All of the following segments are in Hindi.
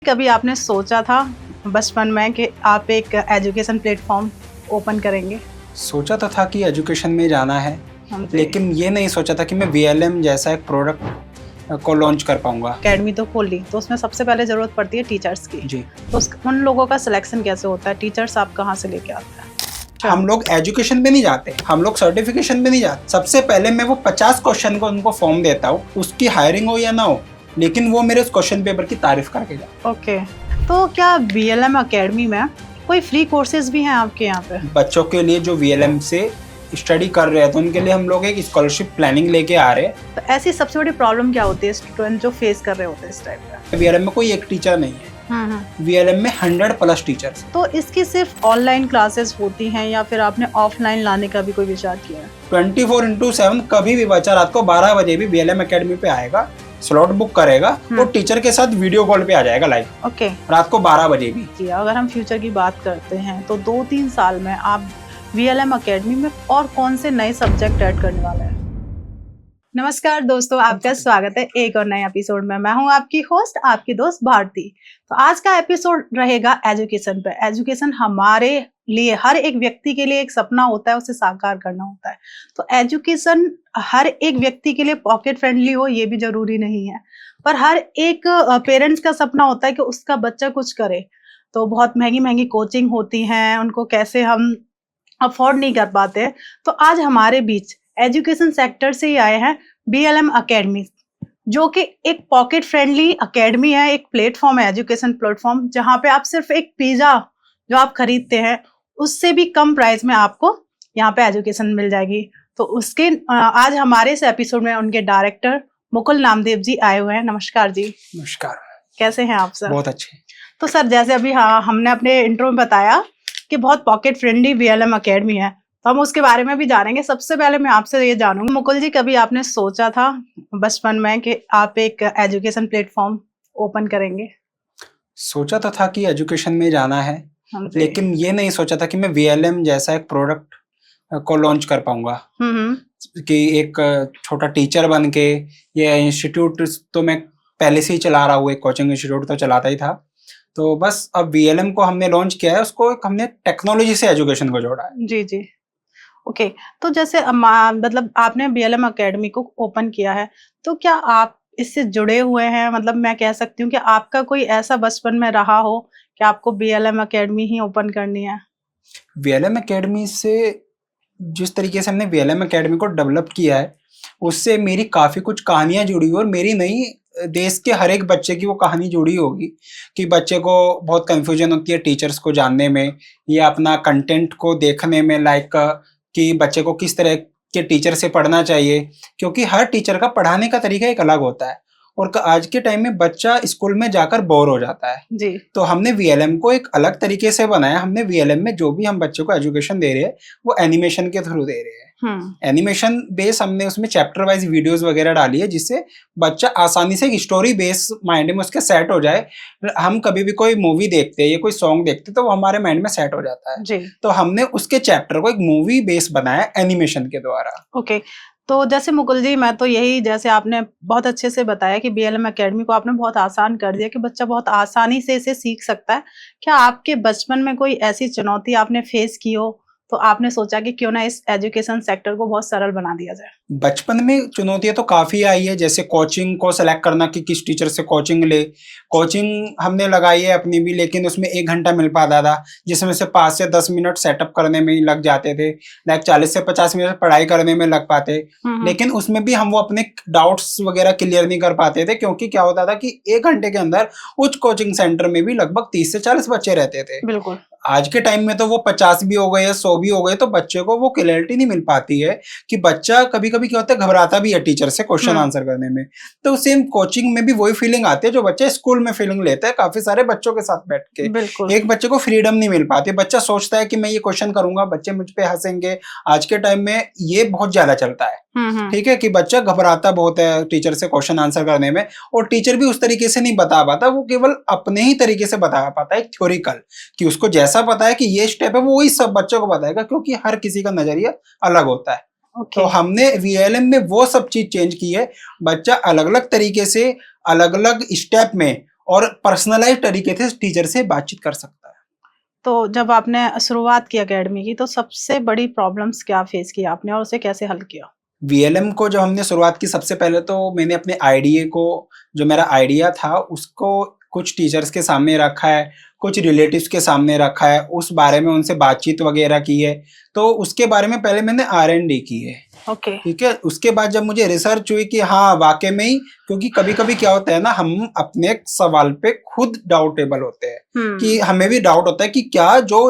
कभी आपने सोचा था बचपन में कि आप एक एजुकेशन प्लेटफॉर्म ओपन करेंगे? सोचा तो था कि एजुकेशन में जाना है, हाँ जी। लेकिन ये नहीं सोचा था कि मैं वीएलएम जैसा एक प्रोडक्ट को लॉन्च कर पाऊंगा। अकेडमी तो खोल ली तो उसमें सबसे पहले ज़रूरत पड़ती है टीचर्स की। जी, तो उन लोगों का सिलेक्शन कैसे होता है? टीचर्स आप कहाँ से लेके आते हैं? हम लोग एजुकेशन में नहीं जाते, हम लोग सर्टिफिकेशन में नहीं जाते। सबसे पहले मैं वो 50 क्वेश्चन को उनको फॉर्म देता हूँ, उसकी हायरिंग हो या ना हो, लेकिन वो मेरे उस क्वेश्चन पेपर की तारीफ करके जाए। ओके, तो क्या बीएलएम अकेडमी में कोई फ्री कोर्सेज भी हैं आपके यहाँ पे? बच्चों के लिए जो वीएलएम से स्टडी कर रहे हैं तो उनके लिए हम लोग एक स्कॉलरशिप प्लानिंग लेके आ रहे हैं। तो ऐसी सबसे बड़ी प्रॉब्लम क्या होती है स्टूडेंट जो फेस कर रहे होते हैं इस टाइप का? वीएलएम में कोई एक टीचर नहीं है, वीएलएम में 100+ टीचर्स। तो इसकी सिर्फ ऑनलाइन क्लासेस होती हैं या फिर आपने ऑफलाइन लाने का भी कोई विचार किया है? 24/7 कभी भी बच्चा रात को 12 बजे भी वीएलएम अकेडमी पे आएगा, स्लॉट बुक करेगा तो टीचर के साथ वीडियो कॉल पे आ जाएगा लाइव। ओके, रात को 12 बजे भी। जी, अगर हम फ्यूचर की बात करते हैं तो 2-3 साल में आप वीएलएम अकेडमी में और कौन से नए सब्जेक्ट ऐड करने वाले हैं? नमस्कार दोस्तों, आपका स्वागत है एक और नए एपिसोड में। मैं हूं आपकी होस्ट, आपकी दोस्त भारती। तो आज का एपिसोड रहेगा एजुकेशन पे। एजुकेशन हमारे लिए, हर एक व्यक्ति के लिए एक सपना होता है, उसे साकार करना होता है। तो एजुकेशन हर एक व्यक्ति के लिए पॉकेट फ्रेंडली हो ये भी जरूरी नहीं है, पर हर एक पेरेंट्स का सपना होता है कि उसका बच्चा कुछ करे। तो बहुत महंगी महंगी कोचिंग होती हैं, उनको कैसे हम अफोर्ड नहीं कर पाते। तो आज हमारे बीच एजुकेशन सेक्टर से ही आए हैं बीएलएम अकेडमी, जो कि एक पॉकेट फ्रेंडली अकेडमी है, एक प्लेटफॉर्म है, एजुकेशन प्लेटफॉर्म, जहां पे आप सिर्फ एक पिज्जा जो आप खरीदते हैं उससे भी कम प्राइस में आपको यहाँ पे एजुकेशन मिल जाएगी। तो उसके आज हमारे इस एपिसोड में उनके डायरेक्टर मुकुल नामदेव जी आए हुए हैं। नमस्कार जी। नमस्कार। कैसे हैं आप सर? बहुत अच्छे। तो सर, जैसे अभी हमने अपने इंट्रो में बताया कि बहुत पॉकेट फ्रेंडली बीएलएम अकेडमी है, तो हम उसके बारे में भी जानेंगे। सबसे पहले मैं आपसे ये जानूंगी, मुकुल जी, कभी आपने सोचा था बचपन में कि आप एक एजुकेशन प्लेटफॉर्म ओपन करेंगे? सोचा तो था कि एजुकेशन में जाना है, लेकिन ये नहीं सोचा था कि मैं वीएलएम जैसा एक प्रोडक्ट को लॉन्च कर पाऊंगा। कि एक छोटा टीचर बन के, ये इंस्टीट्यूट तो मैं पहले से ही चला रहा हूँ, एक कोचिंग इंस्टीट्यूट तो चलाता ही था। तो बस अब वीएलएम को हमने लॉन्च किया है, उसको हमने टेक्नोलॉजी से एजुकेशन को जोड़ा है। जी जी, ओके। तो जैसे मतलब आपने बीएलएम अकेडमी को ओपन किया है, तो क्या आप इससे जुड़े हुए हैं? मतलब मैं कह सकती हूँ कि आपका कोई ऐसा बचपन में रहा हो कि आपको बीएलएम अकेडमी ही ओपन करनी है? वीएलएम अकेडमी से, जिस तरीके से हमने वीएलएम अकेडमी को डेवलप किया है, उससे मेरी काफ़ी कुछ कहानियाँ जुड़ी हुई, और मेरी नहीं, देश के हर एक बच्चे की वो कहानी जुड़ी होगी। कि बच्चे को बहुत कन्फ्यूजन होती है टीचर्स को जानने में या अपना कंटेंट को देखने में, लाइक कि बच्चे को किस तरह के टीचर से पढ़ना चाहिए, क्योंकि हर टीचर का पढ़ाने का तरीका एक अलग होता है, और आज के टाइम में बच्चा स्कूल में जाकर बोर हो जाता है। जी। तो हमने वीएलएम को एक अलग तरीके से बनाया। हमने वीएलएम में जो भी हम बच्चों को एजुकेशन दे रहे हैं वो एनिमेशन के थ्रू दे रहे हैं। एनिमेशन बेस हमने उसमें चैप्टर वाइज वीडियोस वगैरह डाली है, जिससे बच्चा आसानी से एक स्टोरी बेस माइंड में उसके सेट हो जाए। हम कभी भी कोई मूवी देखते हैं या कोई सॉन्ग देखते हैं तो वो हमारे माइंड में सेट हो जाता है। जी। तो हमने उसके चैप्टर को एक मूवी बेस बनाया एनिमेशन के द्वारा। ओके, तो जैसे मुकुल जी, मैं तो यही, जैसे आपने बहुत अच्छे से बताया कि बीएलएम अकेडमी को आपने बहुत आसान कर दिया कि बच्चा बहुत आसानी से इसे सीख सकता है। क्या आपके बचपन में कोई ऐसी चुनौती आपने फेस की हो तो आपने सोचा कि क्यों ना इस एजुकेशन सेक्टर को बहुत सरल बना दिया जाए? बचपन में चुनौतियां तो काफ़ी आई है, जैसे कोचिंग को सेलेक्ट करना कि किस टीचर से कोचिंग ले। कोचिंग हमने लगाई है अपनी भी, लेकिन उसमें 1 घंटा मिल पाता था, जिसमें से 5 से 10 मिनट सेटअप करने में ही लग जाते थे। लाइक 40 से 50 मिनट पढ़ाई करने में लग पाते, लेकिन उसमें भी हम वो अपने डाउट्स वगैरह क्लियर नहीं कर पाते थे, क्योंकि क्या होता था कि 1 घंटे के अंदर उस कोचिंग सेंटर में भी लगभग 30 से 40 बच्चे रहते थे। बिल्कुल। आज के टाइम में तो वो 50 भी हो गए या 100 भी हो गए, तो बच्चे को वो क्लैरिटी नहीं मिल पाती है कि बच्चा कभी कभी क्या होता है, घबराता भी है टीचर से क्वेश्चन आंसर करने में। तो सेम कोचिंग में भी वही फीलिंग आती है जो बच्चे स्कूल में फीलिंग लेते हैं काफी सारे बच्चों के साथ बैठ के। एक बच्चे को फ्रीडम नहीं मिल पाती, बच्चा सोचता है कि मैं ये क्वेश्चन करूंगा, बच्चे मुझ पे हंसेंगे। आज के टाइम में ये बहुत ज्यादा चलता है, ठीक है, कि बच्चा घबराता बहुत है टीचर से क्वेश्चन आंसर करने में, और टीचर भी उस तरीके से नहीं बता पाता, वो केवल अपने ही तरीके से बता पाता है थ्योरिकल, कि उसको जैसा पता है कि ये स्टेप है वो वही सब बच्चों को बताएगा, क्योंकि हर किसी का नजरिया अलग होता है। तो हमने वीएलएम में वो सब चीज चेंज की है, बच्चा अलग अलग तरीके से अलग अलग स्टेप में और पर्सनलाइज तरीके से टीचर से बातचीत कर सकता है। तो जब आपने शुरुआत की एकेडमी की, तो सबसे बड़ी प्रॉब्लम्स क्या फेस की आपने और उसे कैसे हल किया? वीएलएम को जब हमने शुरुआत की, सबसे पहले तो मैंने अपने आइडिया को, जो मेरा आइडिया था उसको कुछ टीचर्स के सामने रखा है, कुछ रिलेटिव्स के सामने रखा है, उस बारे में उनसे बातचीत वगैरह की है। तो उसके बारे में पहले मैंने R&D की है। ओके। ठीक है, उसके बाद जब मुझे रिसर्च हुई कि हाँ वाकई में ही, क्योंकि कभी कभी क्या होता है ना, हम अपने सवाल पे खुद डाउटेबल होते हैं कि हमें भी डाउट होता है कि क्या जो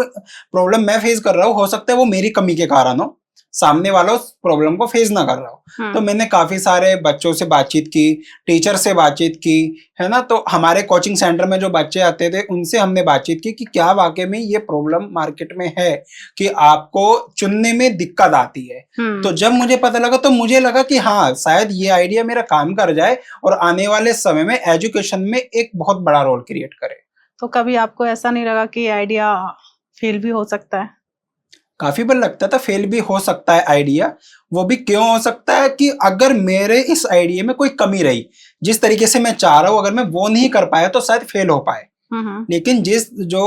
प्रॉब्लम मैं फेस कर रहा हूँ हो सकता है वो मेरी कमी के कारण हो, सामने वाला उस प्रॉब्लम को फेस ना कर रहा हो। तो मैंने काफी सारे बच्चों से बातचीत की, टीचर से बातचीत की, है ना। तो हमारे कोचिंग सेंटर में जो बच्चे आते थे उनसे हमने बातचीत की कि क्या वाकई में ये प्रॉब्लम मार्केट में है कि आपको चुनने में दिक्कत आती है। तो जब मुझे पता लगा तो मुझे लगा कि हाँ शायद ये आइडिया मेरा काम कर जाए और आने वाले समय में एजुकेशन में एक बहुत बड़ा रोल क्रिएट करे। तो कभी आपको ऐसा नहीं लगा कि आइडिया फेल भी हो सकता है? काफी बार लगता था फेल भी हो सकता है आइडिया। वो भी क्यों हो सकता है कि अगर मेरे इस आइडिया में कोई कमी रही, जिस तरीके से मैं चाह रहा हूं अगर मैं वो नहीं कर पाया तो शायद फेल हो पाए। लेकिन जो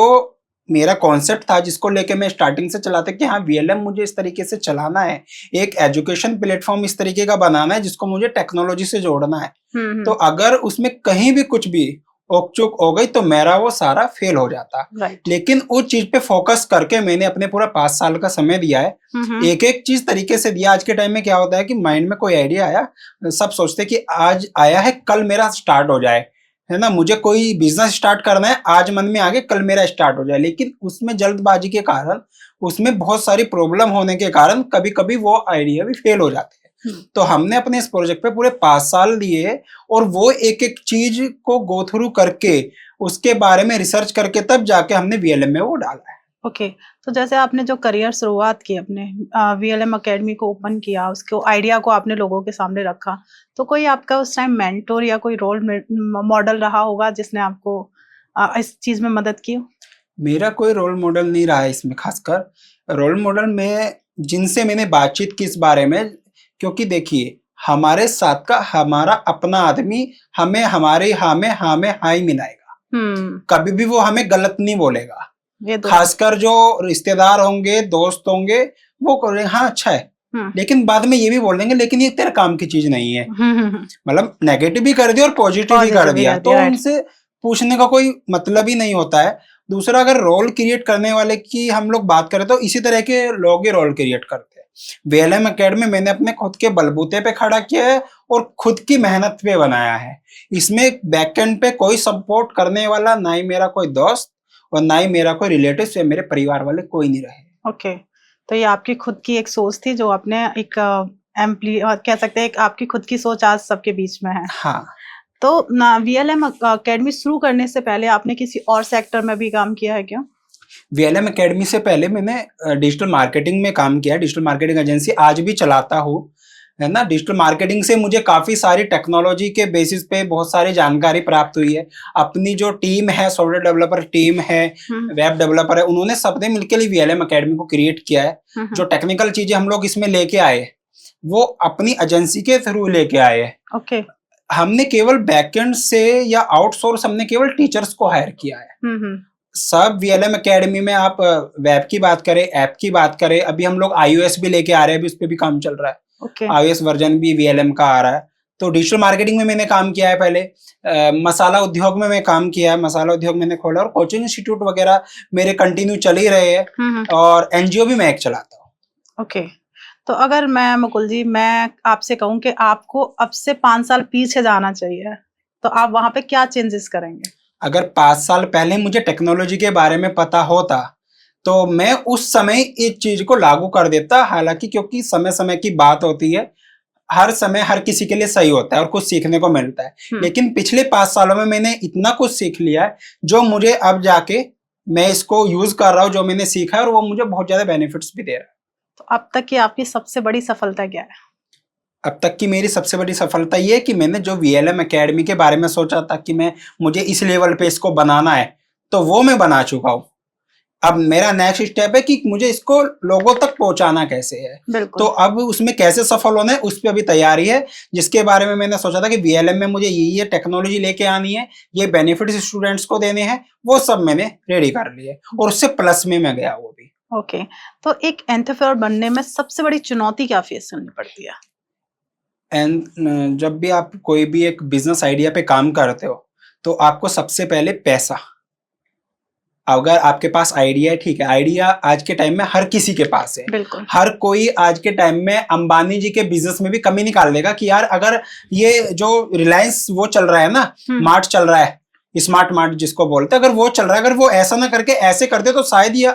मेरा कॉन्सेप्ट था, जिसको लेके मैं स्टार्टिंग से चलाता कि हाँ वीएलएम मुझे इस तरीके से चलाना है, एक एजुकेशन प्लेटफॉर्म इस तरीके का बनाना है जिसको मुझे टेक्नोलॉजी से जोड़ना है, तो अगर उसमें कहीं भी कुछ भी ओक चूक हो गई तो मेरा वो सारा फेल हो जाता। लेकिन उस चीज पे फोकस करके मैंने अपने पूरा 5 साल का समय दिया है, एक एक चीज तरीके से दिया। आज के टाइम में क्या होता है कि माइंड में कोई आइडिया आया, सब सोचते कि आज आया है कल मेरा स्टार्ट हो जाए, है ना। मुझे कोई बिजनेस स्टार्ट करना है, आज मन में आ गया कल मेरा स्टार्ट हो जाए, लेकिन उसमें जल्दबाजी के कारण, उसमें बहुत सारी प्रॉब्लम होने के कारण कभी कभी वो आइडिया भी फेल हो जाते हैं। तो हमने अपने इस प्रोजेक्ट पे पूरे 5 साल दिए और वो एक एक चीज को गो थ्रू करके उसके बारे में रिसर्च करके तब जाके हमने वीएलएम में वो डाला है। ओके। तो जैसे आपने जो करियर शुरुआत की, अपने वीएलएम एकेडमी को ओपन किया, उसको आइडिया को आपने लोगों के सामने रखा, तो कोई आपका उस टाइम मेंटोर या कोई रोल मॉडल रहा होगा जिसने आपको इस चीज में मदद की? मेरा कोई रोल मॉडल नहीं रहा है इसमें। खासकर रोल मॉडल में जिनसे मैंने बातचीत की इस बारे में, क्योंकि देखिए हमारे साथ का हमारा अपना आदमी हमें हमारे हाँ में हाँ ही मिलाएगा, कभी भी वो हमें गलत नहीं बोलेगा। खासकर जो रिश्तेदार होंगे, दोस्त होंगे, वो करेंगे हाँ अच्छा है, लेकिन बाद में ये भी बोल देंगे लेकिन ये तेरे काम की चीज नहीं है। मतलब नेगेटिव भी कर दिया और पॉजिटिव भी कर दिया, तो उनसे पूछने का कोई मतलब ही नहीं होता है। दूसरा, अगर रोल क्रिएट करने वाले की हम लोग बात करें तो इसी तरह के लोग ही रोल क्रिएट करते हैं। वीएलएम एकेडमी मैंने अपने खुद के बलबूते पे खड़ा किया है और खुद की मेहनत पे बनाया है। इसमें बैकएंड पे कोई सपोर्ट करने वाला ना ही मेरा कोई दोस्त और ना ही मेरा कोई रिलेटिव या मेरे परिवार वाले कोई नहीं रहे। ओके। तो ये आपकी खुद की एक सोच थी जो आपने एक कह सकते हैं, एक आपकी खुद की सोच आज सबके बीच में है। हाँ। तो वीएलएम एकेडमी शुरू करने से पहले आपने किसी और सेक्टर में भी काम किया है क्या? वीएलएम एकेडमी से पहले मैंने डिजिटल मार्केटिंग में काम किया, डिजिटल मार्केटिंग एजेंसी आज भी चलाता हूँ, है ना। डिजिटल मार्केटिंग से मुझे काफी सारी टेक्नोलॉजी के बेसिस पे बहुत सारी जानकारी प्राप्त हुई है। अपनी जो टीम है, सॉफ्टवेयर डेवलपर टीम है, वेब डेवलपर है, उन्होंने सबने मिलकर वीएलएम एकेडमी को क्रिएट किया है। जो टेक्निकल चीजें हम लोग इसमें लेके आए वो अपनी एजेंसी के थ्रू लेके आए हैं। ओके। हमने केवल बैकएंड से या आउटसोर्स हमने केवल टीचर्स को हायर किया है। सब वीएलएम एकेडमी में आप वेब की बात करें, ऐप की बात करें, अभी हम लोग iOS भी लेके आ रहे हैं, अभी उस पर भी काम चल रहा है। iOS वर्जन भी वीएलएम का आ रहा है। तो डिजिटल मार्केटिंग में मैंने काम किया है पहले, मसाला उद्योग में मैं काम किया है, मसाला उद्योग मैंने खोला, और कोचिंग इंस्टीट्यूट वगैरह मेरे कंटिन्यू चल ही रहे हैं, और एनजीओ भी मैं एक चलाता हूँ। ओके। तो अगर मुकुल जी, मैं आपसे कहूँ कि आपको अब से 5 साल पीछे जाना चाहिए, तो आप वहां पे क्या चेंजेस करेंगे? अगर 5 साल पहले मुझे टेक्नोलॉजी के बारे में पता होता तो मैं उस समय इस चीज को लागू कर देता। हालांकि क्योंकि समय समय की बात होती है, हर समय हर किसी के लिए सही होता है और कुछ सीखने को मिलता है, लेकिन पिछले 5 सालों में मैंने इतना कुछ सीख लिया है जो मुझे अब जाके मैं इसको यूज कर रहा हूँ, जो मैंने सीखा है, और वो मुझे बहुत ज्यादा बेनिफिट्स भी दे रहा है। तो अब तक की आपकी सबसे बड़ी सफलता क्या है? अब तक की मेरी सबसे बड़ी सफलता ये है कि मैंने जो वीएलएम एकेडमी के बारे में सोचा था कि मुझे इस लेवल पे इसको बनाना है, तो वो मैं बना चुका हूँ। अब मेरा नेक्स्ट स्टेप है कि मुझे इसको लोगों तक पहुंचाना कैसे है। बिल्कुल। तो अब उसमें कैसे सफल होना है उस पर अभी तैयारी है, जिसके बारे में मैंने सोचा था कि वीएलएम में मुझे ये टेक्नोलॉजी लेके आनी है, ये बेनिफिट्स स्टूडेंट्स को देने हैं, वो सब मैंने रेडी कर लिए और उससे प्लस में मैं गया वो भी। ओके, तो एक एंटरप्रेन्योर बनने में सबसे बड़ी चुनौती क्या फेस करनी पड़ती है? एंड जब भी आप कोई भी एक बिजनेस आइडिया पे काम करते हो तो आपको सबसे पहले पैसा, अगर आपके पास आइडिया है, ठीक है, आइडिया आज के टाइम में हर किसी के पास है। बिल्कुल। हर कोई आज के टाइम में अंबानी जी के बिजनेस में भी कमी निकाल देगा कि यार अगर ये जो रिलायंस वो चल रहा है ना, मार्ट चल रहा है, स्मार्ट मार्ट जिसको बोलते हैं, अगर वो चल रहा है, अगर वो ऐसा ना करके ऐसे कर दे तो शायद ये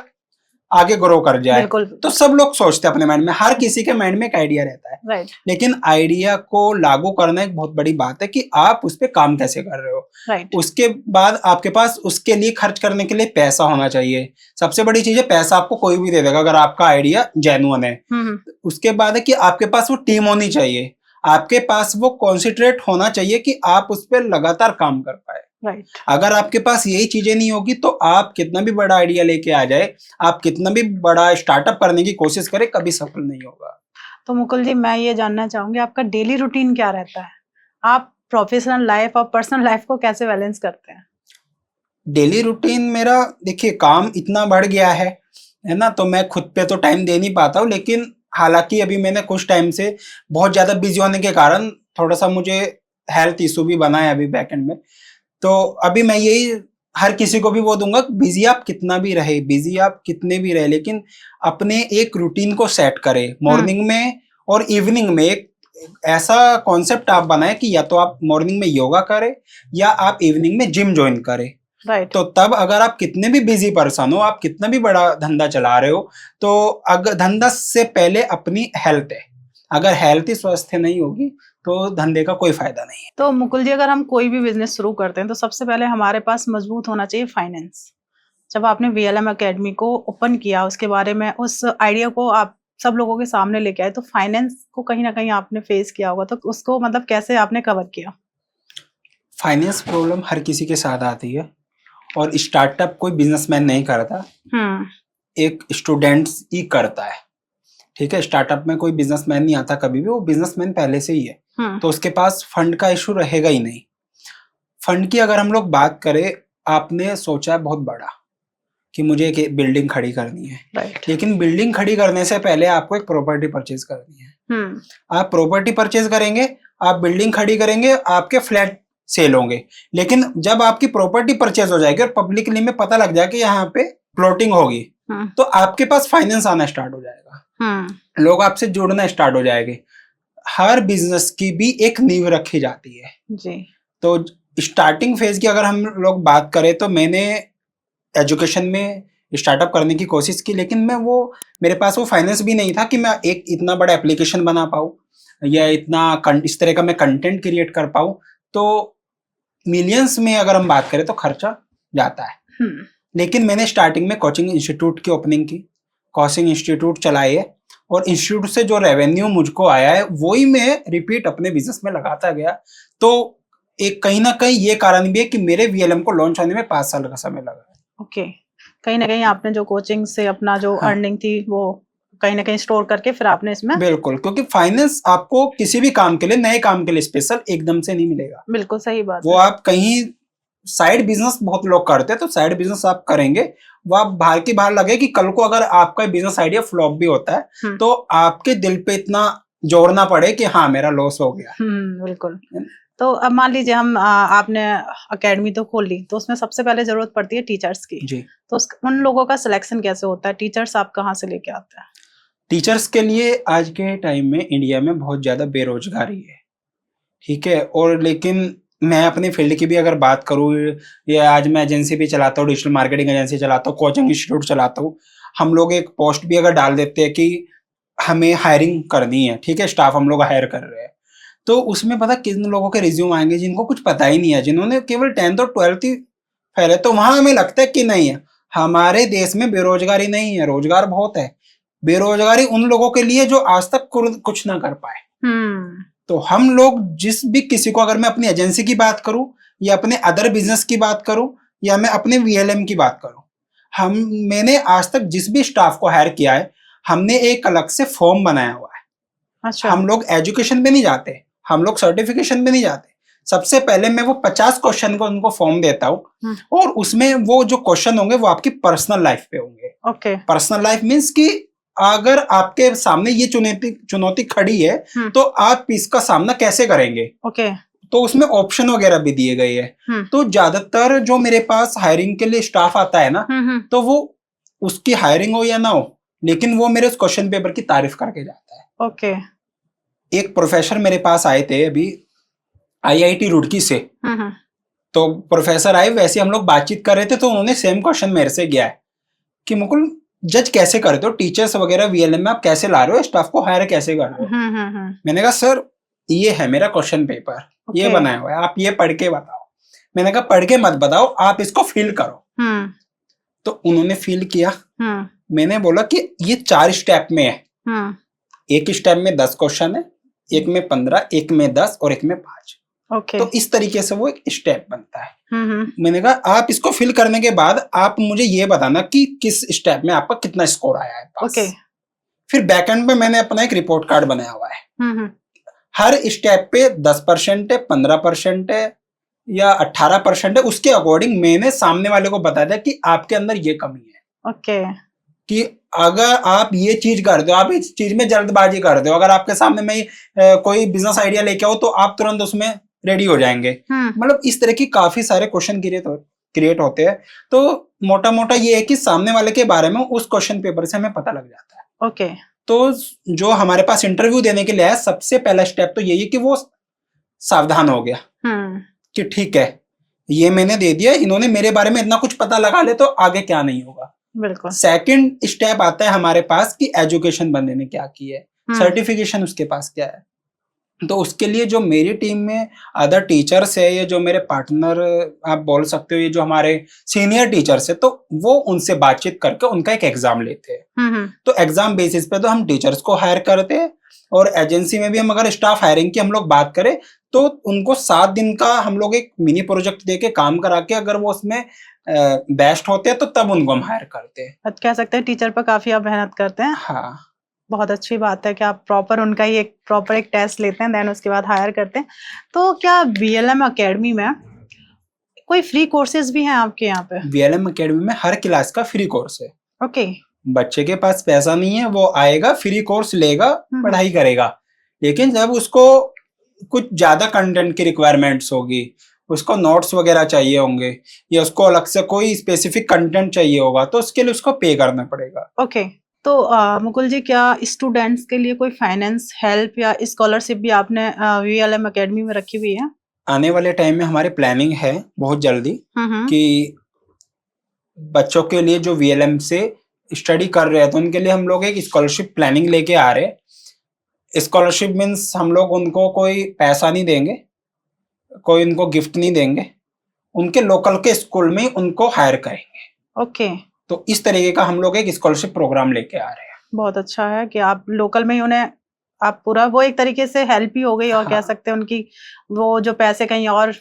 आगे ग्रो कर जाए। बिल्कुल। तो सब लोग सोचते हैं अपने माइंड में, हर किसी के माइंड में एक आइडिया रहता है। राइट। लेकिन आइडिया को लागू करना एक बहुत बड़ी बात है कि आप उस पर काम कैसे कर रहे हो। राइट। उसके बाद आपके पास उसके लिए खर्च करने के लिए पैसा होना चाहिए। सबसे बड़ी चीज है पैसा आपको कोई भी दे देगा अगर आपका आइडिया जेन्युइन है। उसके बाद है कि आपके पास वो टीम होनी चाहिए, आपके पास वो कॉन्सेंट्रेट होना चाहिए कि आप उस पर लगातार काम कर पाए। राइट। अगर आपके पास यही चीजें नहीं होगी तो आप कितना भी बड़ा आइडिया लेके आ जाए, आप कितना भी बड़ा स्टार्टअप करने की कोशिश करें, कभी सफल नहीं होगा। तो मुकुल जी, मैं ये जानना चाहूंगी आपका डेली रूटीन क्या रहता है? आप प्रोफेशनल लाइफ और पर्सनल लाइफ को कैसे बैलेंस करते हैं? डेली रूटीन मेरा, देखिए, काम इतना बढ़ गया है ना, तो मैं खुद पे तो टाइम दे नहीं पाता हूँ। लेकिन हालांकि अभी मैंने कुछ टाइम से बहुत ज्यादा बिजी होने के कारण थोड़ा सा मुझे हेल्थ इशू भी बना है अभी बैकएंड में। तो अभी मैं यही हर किसी को भी वो दूंगा, बिजी आप कितना भी रहे, बिजी आप कितने भी रहे, लेकिन अपने एक रूटीन को सेट करें। मॉर्निंग में और इवनिंग में एक ऐसा कॉन्सेप्ट आप बनाएं कि या तो आप मॉर्निंग में योगा करें या आप इवनिंग में जिम ज्वाइन करें। राइट। तो तब अगर आप कितने भी बिजी पर्सन हो, आप कितना भी बड़ा धंधा चला रहे हो, तो अगर धंधा से पहले अपनी हेल्थ है, अगर हेल्थ ही स्वस्थ नहीं होगी तो धंधे का कोई फायदा नहीं है। तो मुकुल जी, अगर हम कोई भी बिजनेस शुरू करते हैं तो सबसे पहले हमारे पास मजबूत होना चाहिए फाइनेंस। जब आपने वीएलएम एकेडमी को ओपन किया, उसके बारे में उस आइडिया को आप सब लोगों के सामने लेके आए, तो फाइनेंस को कहीं ना कहीं आपने फेस किया होगा, तो उसको मतलब कैसे आपने कवर किया? फाइनेंस प्रॉब्लम हर किसी के साथ आती है और स्टार्टअप कोई बिजनेसमैन नहीं करता, एक स्टूडेंट ही करता है। ठीक है, स्टार्टअप में कोई बिजनेसमैन नहीं आता कभी भी, वो बिजनेसमैन पहले से ही है। तो उसके पास फंड का इशू रहेगा ही नहीं। फंड की अगर हम लोग बात करें, आपने सोचा है बहुत बड़ा कि मुझे एक बिल्डिंग खड़ी करनी है, लेकिन बिल्डिंग खड़ी करने से पहले आपको एक प्रॉपर्टी परचेज करनी है। आप प्रॉपर्टी परचेज करेंगे, आप बिल्डिंग खड़ी करेंगे, आपके फ्लैट सेल होंगे, लेकिन जब आपकी प्रॉपर्टी परचेज हो जाएगी और पब्लिकली में पता लग जाएगा कि यहाँ पे प्लॉटिंग होगी, तो आपके पास फाइनेंस आना स्टार्ट हो जाएगा, लोग आपसे जुड़ना स्टार्ट हो जाएंगे। हर बिजनेस की भी एक नींव रखी जाती है जी। तो स्टार्टिंग फेज की अगर हम लोग बात करें तो मैंने एजुकेशन में स्टार्टअप करने की कोशिश की, लेकिन मेरे पास वो फाइनेंस भी नहीं था कि मैं एक इतना बड़ा एप्लीकेशन बना पाऊँ या इस तरह का मैं कंटेंट क्रिएट कर पाऊँ। तो मिलियंस में अगर हम बात करें तो खर्चा जाता है। लेकिन मैंने स्टार्टिंग में कोचिंग इंस्टीट्यूट की ओपनिंग की, कोचिंग इंस्टीट्यूट चलाए है, और इंस्टीट्यूट से जो रेवेन्यू मुझको आया है वही मैं रिपीट अपने बिजनेस में लगाता गया। तो एक कहीं ना कहीं ये कारण भी है कि मेरे वीएलएम को लॉन्च होने में 5 साल का समय लगा। ओके, कहीं ना कहीं आपने जो कोचिंग से अपना जो अर्निंग थी वो कहीं ना कहीं स्टोर करके फिर आपने इसमें, बिल्कुल, क्योंकि फाइनेंस आपको किसी भी काम के लिए, नए काम के लिए स्पेशल एकदम से नहीं मिलेगा। बिल्कुल सही बात वो आप कहीं साइड बिजनेस बहुत लोग करते हैं, तो साइड बिजनेस आप करेंगे, वो आप बाहर की बाहर लगे कि कल को अगर आपका बिजनेस आइडिया फ्लॉप भी होता है तो आपके दिल पे इतना जोर ना पड़े कि हाँ मेरा लॉस हो गया। बिल्कुल। तो अब मान लीजिए हम आपने एकेडमी तो खोल ली, तो उसमें सबसे पहले जरूरत पड़ती है टीचर्स की जी। तो उन लोगों का सिलेक्शन कैसे होता है? टीचर्स आप कहाँ से लेके आते हैं? टीचर्स के लिए आज के टाइम में इंडिया में बहुत ज्यादा बेरोजगारी है, ठीक है, और लेकिन मैं अपनी फील्ड की भी अगर बात करूँ, या आज मैं एजेंसी भी चलाता हूँ, डिजिटल मार्केटिंग एजेंसी चलाता हूँ, कोचिंग इंस्टीट्यूट चलाता हूँ। हम लोग एक पोस्ट भी अगर डाल देते हैं कि हमें हायरिंग करनी है, ठीक है, स्टाफ हम लोग हायर कर रहे हैं, तो उसमें पता किन लोगों के रिज्यूम आएंगे जिनको कुछ पता ही नहीं है, जिन्होंने केवल 10th और 12th ही फैले। तो वहां हमें लगता है कि नहीं है, हमारे देश में बेरोजगारी नहीं है, रोजगार बहुत है। बेरोजगारी उन लोगों के लिए जो आज तक कुछ ना कर पाए। तो हम लोग जिस भी किसी को, अगर मैं अपनी एजेंसी की बात करूं या अपने अदर बिजनेस की बात करूं या मैं अपने वीएलएम की बात करूं, मैंने आज तक जिस भी स्टाफ को हायर किया है, हमने एक अलग से फॉर्म बनाया हुआ है। अच्छा। हम लोग एजुकेशन पे नहीं जाते, हम लोग सर्टिफिकेशन पे नहीं जाते। सबसे पहले मैं वो 50 क्वेश्चन को उनको फॉर्म देता हूँ और उसमें वो जो क्वेश्चन होंगे वो आपकी पर्सनल लाइफ पे होंगे। ओके। पर्सनल लाइफ मीन्स कि अगर आपके सामने ये चुनौती खड़ी है तो आप इसका सामना कैसे करेंगे। ओके। तो उसमें ऑप्शन वगैरह भी दिए गए हैं। तो ज्यादातर जो मेरे पास हायरिंग के लिए स्टाफ आता है ना, तो वो उसकी हायरिंग हो या ना हो, लेकिन वो मेरे उस क्वेश्चन पेपर की तारीफ करके जाता है। ओके। एक प्रोफेसर मेरे पास आए थे अभी IIT रुड़की से। तो प्रोफेसर आए, वैसे हम लोग बातचीत कर रहे थे, तो उन्होंने सेम क्वेश्चन मेरे से किया है कि मुकुल जज कैसे करते हो, टीचर्स वगैरह VLM में आप कैसे ला रहे हो, स्टाफ को हायर कैसे कर रहे हो। मैंने कहा सर ये है मेरा क्वेश्चन पेपर, ये बनाया हुआ है, आप ये पढ़ के बताओ। मैंने कहा पढ़ के मत बताओ, आप इसको फील करो। तो उन्होंने फील किया। मैंने बोला कि ये 4 स्टेप में है। एक स्टेप में 10 क्वेश्चन है, एक में 15, एक में 10 और एक में 5। तो इस तरीके से वो एक स्टेप बनता है। मैंने कहा आप इसको फिल करने के बाद आप मुझे ये बताना कि किस स्टेप में आपका कितना स्कोर आया है पास। फिर बैकएंड पे मैंने अपना एक रिपोर्ट कार्ड बनाया हुआ है। हर स्टेप पे 10% है, 15% है या 18% है, उसके अकॉर्डिंग मैंने सामने वाले को बता दिया कि आपके अंदर ये कमी है। कि अगर आप ये चीज करते हो, आप इस चीज में जल्दबाजी करते हो, अगर आपके सामने में कोई बिजनेस आइडिया लेके आओ तो आप तुरंत उसमें रेडी हो जाएंगे। मतलब इस तरह की काफी सारे क्वेश्चन क्रिएट होते हैं। तो मोटा मोटा ये है कि सामने वाले के बारे में उस क्वेश्चन पेपर से हमें पता लग जाता है। तो जो हमारे पास इंटरव्यू देने के लिए है, सबसे पहला स्टेप तो यही है कि वो सावधान हो गया कि ठीक है ये मैंने दे दिया, इन्होंने मेरे बारे में इतना कुछ पता लगा ले तो आगे क्या नहीं होगा। बिल्कुल। सेकंड स्टेप आता है हमारे पास कि एजुकेशन बंदे ने क्या की है, सर्टिफिकेशन उसके पास क्या है। तो उसके लिए जो मेरी टीम में अदर टीचर्स है, ये जो मेरे पार्टनर आप बोल सकते हो, ये जो हमारे सीनियर टीचर्स है, तो वो उनसे बातचीत करके उनका एक एग्जाम लेते हैं। तो एग्जाम बेसिस पे तो हम टीचर्स को हायर करते हैं, और एजेंसी में भी हम अगर स्टाफ हायरिंग की हम लोग बात करें तो उनको 7 दिन का हम लोग एक मिनी प्रोजेक्ट देके काम करा के अगर वो उसमें बेस्ट होते हैं तो तब उनको हम हायर करते हैं। कह सकते हैं टीचर पर काफी आप मेहनत करते हैं। हाँ, बहुत अच्छी बात है कि आप प्रॉपर उनका ही एक टेस्ट लेते हैं, देन उसके बाद हायर करते हैं। तो क्या VLM अकेडमी में कोई फ्री कोर्सेज भी हैं आपके यहाँ पे? VLM अकेडमी में हर क्लास का फ्री कोर्स है। ओके। बच्चे के पास पैसा नहीं है, वो आएगा फ्री कोर्स लेगा, पढ़ाई करेगा, लेकिन जब उसको कुछ ज्यादा कंटेंट की रिक्वायरमेंट्स होगी, उसको नोट्स वगैरह चाहिए होंगे या उसको अलग से कोई स्पेसिफिक कंटेंट चाहिए होगा, तो उसके लिए उसको पे करना पड़ेगा। ओके। तो मुकुल जी, क्या स्टूडेंट्स के लिए कोई फाइनेंस हेल्प या स्कॉलरशिप भी आपने VLM अकेडमी में रखी हुई है? आने वाले टाइम में हमारी प्लानिंग है बहुत जल्दी कि बच्चों के लिए जो VLM से स्टडी कर रहे हैं तो उनके लिए हम लोग एक स्कॉलरशिप प्लानिंग लेके आ रहे हैं। स्कॉलरशिप मीन्स हम लोग उनको कोई पैसा नहीं देंगे, कोई उनको गिफ्ट नहीं देंगे, उनके लोकल के स्कूल में उनको हायर करेंगे। ओके। तो इस तरीके का हम लोग एक स्कॉलरशिप प्रोग्राम लेके आ रहे हैं। बहुत अच्छा है कि आप लोकल में ही उन्हें आप पूरा, वो एक तरीके से हेल्प ही हो गई, और कह सकते हैं उनकी वो जो पैसे कहीं और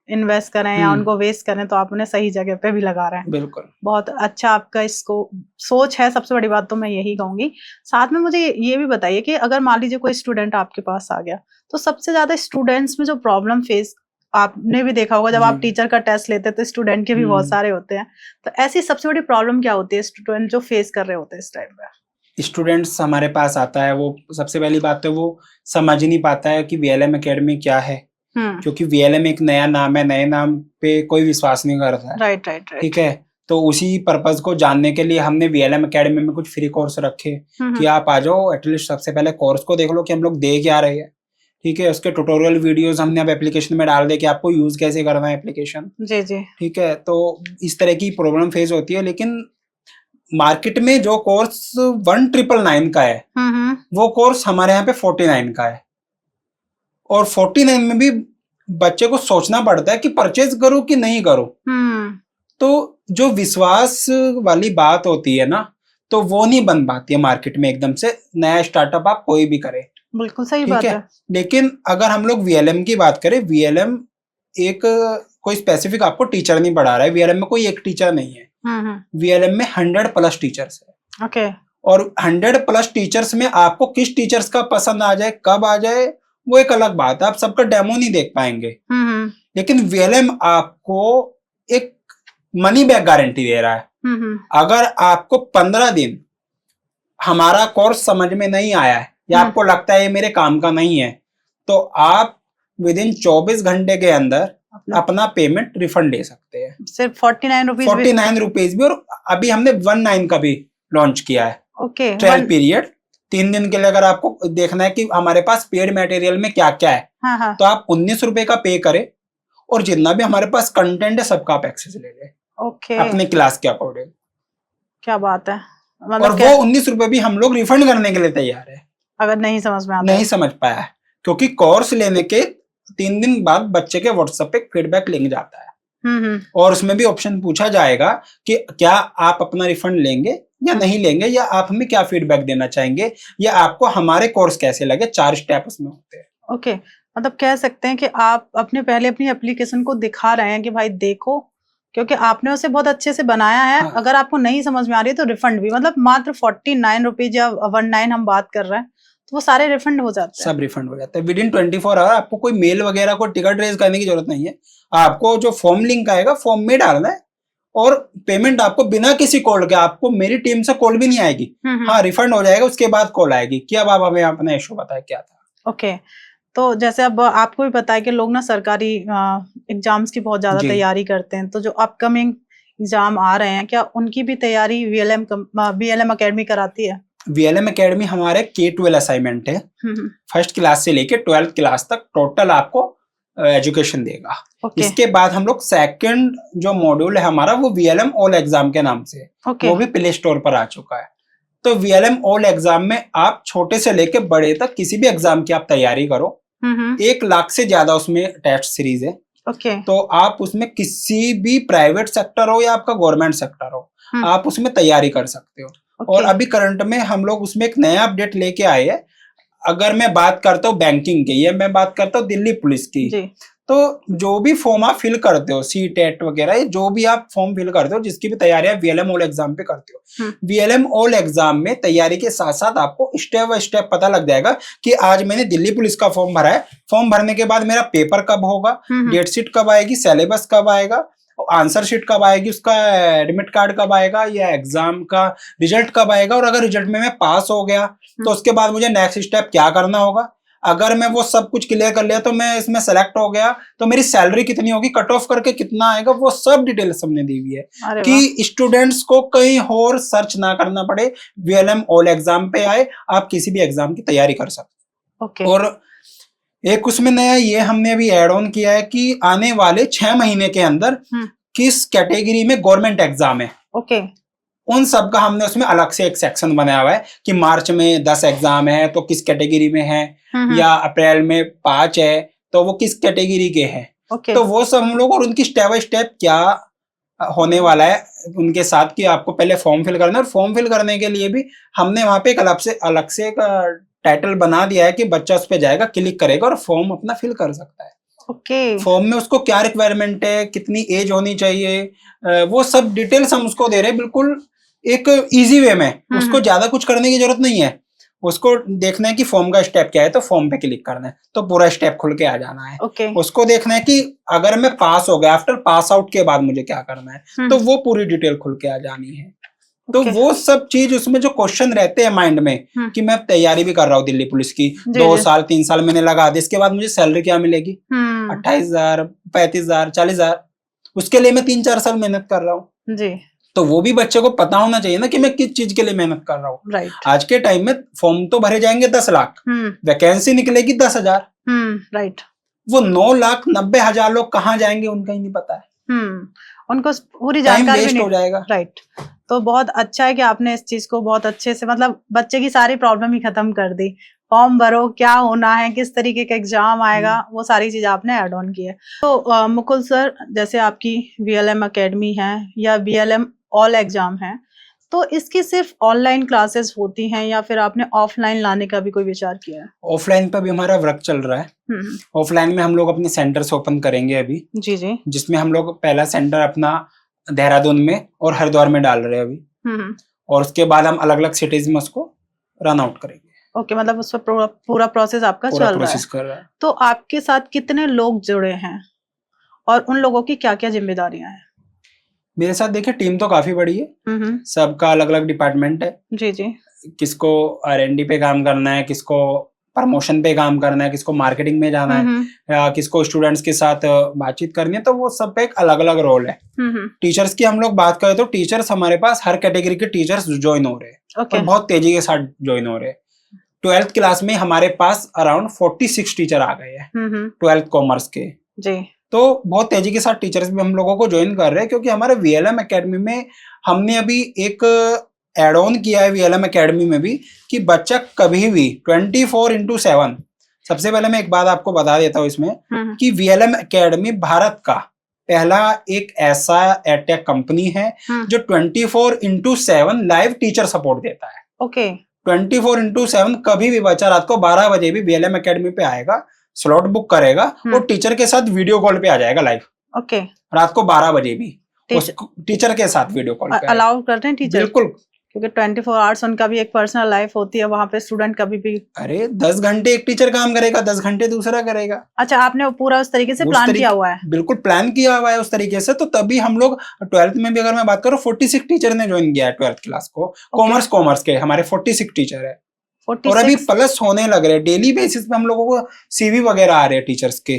इन्वेस्ट करें या उनको वेस्ट करें तो आप उन्हें सही जगह पे भी लगा रहे हैं। बिल्कुल। बहुत अच्छा आपका इसको सोच है, सबसे बड़ी बात तो मैं यही कहूंगी। साथ में मुझे ये भी बताइए कि अगर मान लीजिए कोई स्टूडेंट आपके पास आ गया, तो सबसे ज्यादा स्टूडेंट्स में जो प्रॉब्लम फेस, आपने भी देखा होगा जब आप टीचर का टेस्ट लेते हैं तो स्टूडेंट के भी बहुत सारे होते हैं, तो ऐसी सबसे बड़ी प्रॉब्लम क्या होती है स्टूडेंट जो फेस कर रहे होते हैं इस टाइम पे? स्टूडेंट्स हमारे पास आता है, वो सबसे पहली बात है वो समझ नहीं पाता है कि VLM अकेडमी क्या है, क्योंकि VLM एक नया नाम है, नए नाम पे कोई विश्वास नहीं करता है। राइट। ठीक है, तो उसी पर्पज को जानने के लिए हमने VLM अकेडमी में कुछ फ्री कोर्स रखे कि आप आ जाओ, एटलीस्ट सबसे पहले कोर्स को देख लो कि हम लोग दे क्या रहे हैं। ठीक है, उसके ट्यूटोरियल वीडियोस हमने अब एप्लीकेशन में डाल दे कि आपको यूज कैसे करना है एप्लीकेशन। जी। ठीक है, तो इस तरह की प्रॉब्लम फेस होती है, लेकिन मार्केट में जो कोर्स 1999 का है वो कोर्स हमारे यहाँ पे 49 का है, और 49 में भी बच्चे को सोचना पड़ता है कि परचेज करूं कि नहीं करूं। तो जो विश्वास वाली बात होती है ना, तो वो नहीं बन पाती है मार्केट में एकदम से। नया स्टार्टअप आप कोई भी करे, बिल्कुल सही बात है। लेकिन अगर हम लोग VLM की बात करें, VLM एक कोई स्पेसिफिक आपको टीचर नहीं पढ़ा रहा है, VLM में कोई एक टीचर नहीं है, VLM में 100+ टीचर्स है। ओके। और 100+ टीचर्स में आपको किस टीचर्स का पसंद आ जाए, कब आ जाए, वो एक अलग बात है। आप सबका डेमो नहीं देख पाएंगे, लेकिन VLM आपको एक मनी बैक गारंटी दे रहा है। अगर आपको 15 दिन हमारा कोर्स समझ में नहीं आया है या आपको लगता है ये मेरे काम का नहीं है, तो आप विदिन 24 घंटे के अंदर अपना पेमेंट रिफंड ले सकते हैं। सिर्फ 49 रुपीज? 49 रुपीज भी। और अभी हमने 19 का भी लॉन्च किया है। ओके। ट्रायल पीरियड 3 दिन के लिए। अगर आपको देखना है कि हमारे पास पेड मटेरियल में क्या क्या है, हाँ। तो आप 19 रुपए का पे करें और जितना भी हमारे पास कंटेंट है सबका आप एक्सेस ले लें। ओके। अपने क्लास के अकॉर्डिंग। क्या बात है। और वो 19 रुपए भी हम लोग रिफंड करने के लिए तैयार है अगर नहीं समझ में आता, नहीं समझ पाया है, क्योंकि कोर्स लेने के 3 दिन बाद बच्चे के व्हाट्सएप पे फीडबैक लिंक जाता है। और उसमें भी ऑप्शन पूछा जाएगा कि क्या आप अपना रिफंड लेंगे या नहीं लेंगे, या आप हमें क्या फीडबैक देना चाहेंगे, या आपको हमारे कोर्स कैसे लगे। 4 स्टेप उसमें होते हैं। ओके। मतलब कह सकते हैं कि आप पहले अपनी एप्लीकेशन को दिखा रहे हैं कि भाई देखो, क्योंकि आपने उसे बहुत अच्छे से बनाया है। हाँ। अगर आपको नहीं समझ में आ रही है तो रिफंड भी, मतलब मात्र 49 रुपीज या 19 हम बात कर रहे हैं, तो वो सारे रिफंड हो जाते हैं। सब रिफंड हो जाता है विदिन 24 आवर। आपको कोई मेल वगैरह को टिकट रेज करने की जरूरत नहीं है। आपको जो फॉर्म लिंक आएगा फॉर्म में डालना है, और पेमेंट आपको बिना किसी कॉल के, आपको मेरी टीम से कॉल भी नहीं आएगी। हाँ, रिफंड हो जाएगा, उसके बाद कॉल आएगी कि अब आप हमें अपना इशू बताए क्या था। ओके। तो जैसे अब आपको भी पता है कि लोग ना सरकारी एग्जाम्स की बहुत ज्यादा तैयारी करते हैं, तो जो अपकमिंग एग्जाम आ रहे हैं, क्या उनकी भी तैयारी VLM अकेडमी कराती है? VLM अकेडमी हमारे K-12 असाइनमेंट है। फर्स्ट क्लास से लेके 12th क्लास तक टोटल आपको एजुकेशन देगा। इसके बाद हम लोग सेकंड जो मॉड्यूल है हमारा, वो VLM ऑल एग्जाम के नाम से, वो भी प्ले स्टोर पर आ चुका है। तो VLM ऑल एग्जाम में आप छोटे से लेके बड़े तक किसी भी एग्जाम की आप तैयारी करो। 1 लाख से ज्यादा उसमें टेस्ट सीरीज है। तो आप उसमें किसी भी प्राइवेट सेक्टर हो या आपका गवर्नमेंट सेक्टर हो, आप उसमें तैयारी कर सकते हो। और अभी करंट में हम लोग उसमें एक नया अपडेट लेके आए हैं। अगर मैं बात करता हूँ बैंकिंग की, या मैं बात करता हूँ दिल्ली पुलिस की, तो जो भी फॉर्म आप फिल करते हो, CTET वगैरह, जो भी आप फॉर्म फिल करते हो, जिसकी भी तैयारी आप VLM ऑल एग्जाम पे करते हो, VLM ऑल एग्जाम में तैयारी के साथ साथ आपको स्टेप बाय स्टेप पता लग जाएगा कि आज मैंने दिल्ली पुलिस का फॉर्म भरा है, फॉर्म भरने के बाद मेरा पेपर कब होगा, डेट शीट कब आएगी, सिलेबस कब आएगा, आंसर शीट कब आएगी, उसका एडमिट कार्ड कब आएगा, या एग्जाम का रिजल्ट कब आएगा, और अगर रिजल्ट में मैं पास हो गया तो उसके बाद मुझे नेक्स्ट स्टेप क्या करना होगा। अगर मैं वो सब कुछ क्लियर कर लिया तो मैं इसमें सेलेक्ट हो गया, तो मेरी सैलरी कितनी होगी, कट ऑफ करके कितना आएगा, वो सब डिटेल्स हमने दी हुई है कि स्टूडेंट्स को कहीं और सर्च ना करना पड़े। VLM ऑल एग्जाम पे आए, आप किसी भी एग्जाम की तैयारी कर सकते। और एक उसमें नया ये हमने अभी एड ऑन किया है कि आने वाले 6 महीने के अंदर किस कैटेगरी में गवर्नमेंट एग्जाम है, उन सब का हमने उसमें अलग से एक सेक्शन बनाया हुआ है कि मार्च में 10 एग्जाम है तो किस कैटेगरी में है, या अप्रैल में 5 है तो वो किस कैटेगरी के हैं। तो वो सब हम लोग, और उनकी स्टेप बाय स्टेप क्या होने वाला है उनके साथ, कि आपको पहले फॉर्म फिल करना है। और फॉर्म फिल करने के लिए भी हमने वहां पे एक अलग से एक टाइटल बना दिया है कि बच्चा उस पर जाएगा, क्लिक करेगा और फॉर्म अपना फिल कर सकता है। फॉर्म में उसको क्या रिक्वायरमेंट है, कितनी एज होनी चाहिए, वो सब डिटेल्स हम उसको दे रहे हैं, बिल्कुल एक इजी वे में। उसको ज्यादा कुछ करने की जरूरत नहीं है, उसको देखना है कि फॉर्म का स्टेप क्या है, तो फॉर्म पे क्लिक करना है तो पूरा स्टेप खुल के आ जाना है। उसको देखना है कि अगर मैं पास हो गया, आफ्टर पास आउट के बाद मुझे क्या करना है, तो वो पूरी डिटेल खुल के आ जानी है। तो वो सब चीज उसमें जो क्वेश्चन रहते हैं माइंड में कि मैं तैयारी भी कर रहा हूँ दिल्ली पुलिस की, 2 साल 3 साल मैंने लगा दी, इसके बाद मुझे सैलरी क्या मिलेगी, 28,000 35,000 40,000, उसके लिए मैं 3-4 साल मेहनत कर रहा हूँ। तो वो भी बच्चे को पता होना चाहिए ना कि मैं किस चीज के लिए मेहनत कर रहा हूँ। आज के टाइम में फॉर्म तो भरे जाएंगे 10 लाख, वैकेंसी निकलेगी 10,000, वो 9,90,000 लोग कहाँ जाएंगे उनका ही नहीं पता है। उनको पूरी जानकारी वेस्ट हो जाएगा। तो बहुत अच्छा है कि आपने इस चीज को बहुत अच्छे से, मतलब बच्चे की सारी प्रॉब्लम ही खत्म कर दी। फॉर्म भरो, क्या होना है, किस तरीके का एग्जाम आएगा, वो सारी चीज आपने ऐड ऑन की है। तो मुकुल सर, जैसे आपकी VLM अकेडमी है या VLM ऑल एग्जाम है, तो इसकी सिर्फ ऑनलाइन क्लासेस होती हैं या फिर आपने ऑफलाइन लाने का भी कोई विचार किया है? ऑफलाइन पे भी हमारा वर्क चल रहा है। ऑफलाइन में हम लोग अपने सेंटर्स ओपन करेंगे अभी, जी, जिसमें हम लोग पहला सेंटर अपना देहरादून में और हरिद्वार में डाल रहे हैं अभी, हम्म। और उसके बाद हम अलग अलग सिटीज में उसको रन आउट करेंगे। ओके, मतलब उस पर पूरा प्रोसेस आपका पूरा चल रहा है। प्रोसेस कर रहा है। तो आपके साथ कितने लोग जुड़े हैं और उन लोगों की क्या क्या जिम्मेदारियां हैं? मेरे साथ देखिए टीम तो काफी बड़ी है, हम्म। सबका अलग अलग डिपार्टमेंट है। जी जी। किसको R&D पे काम करना है, किसको प्रमोशन पे काम करना है, किसको मार्केटिंग में जाना है, हम्म या किसको स्टूडेंट्स के साथ बातचीत करनी है, तो वो सब पे एक अलग अलग रोल है। हम्म। टीचर्स की हम लोग बात करें तो टीचर्स हमारे पास हर कैटेगरी के टीचर्स ज्वाइन हो रहे हैं ओके। और बहुत तेजी के साथ ज्वाइन हो रहे हैं। 12th क्लास में हमारे पास अराउंड 46 टीचर आ गए हैं 12th कॉमर्स के। जी। तो बहुत तेजी के साथ टीचर्स भी हम लोगों को ज्वाइन कर रहे हैं, क्योंकि हमारे VLM एकेडमी में हमने अभी एक एड ऑन किया है VLM एकेडमी में भी, कि बच्चा कभी भी 24/7। सबसे पहले मैं एक बात आपको बता देता हूँ इसमें कि VLM एकेडमी भारत का पहला एक ऐसा एडटेक कंपनी है जो 24/7 लाइव टीचर सपोर्ट देता है। ओके। 24/7 कभी भी बच्चा रात को 12 बजे भी VLM एकेडमी पे आएगा, स्लॉट बुक करेगा और टीचर के साथ वीडियो कॉल पे आ जाएगा लाइव। ओके। रात को 12 बजे भी टीचर के साथ वीडियो कॉल पे अलाउ करते हैं टीचर? बिल्कुल, क्योंकि 24 आवर्स उनका भी एक पर्सनल लाइफ होती है, वहां पे स्टूडेंट कभी भी। अरे 10 घंटे एक टीचर काम करेगा, 10 घंटे दूसरा करेगा। अच्छा, आपने पूरा उस तरीके से प्लान किया हुआ है? बिल्कुल प्लान किया हुआ है उस तरीके से। तो तभी हम लोग 12th में भी, अगर मैं बात करूं, 46 टीचर ने ज्वाइन किया है 12th क्लास को। कॉमर्स के हमारे 46 टीचर है 46? और अभी प्लस होने लग रहे हैं। डेली बेसिस पे हम लोगों को CV वगैरह आ रहे हैं टीचर्स के।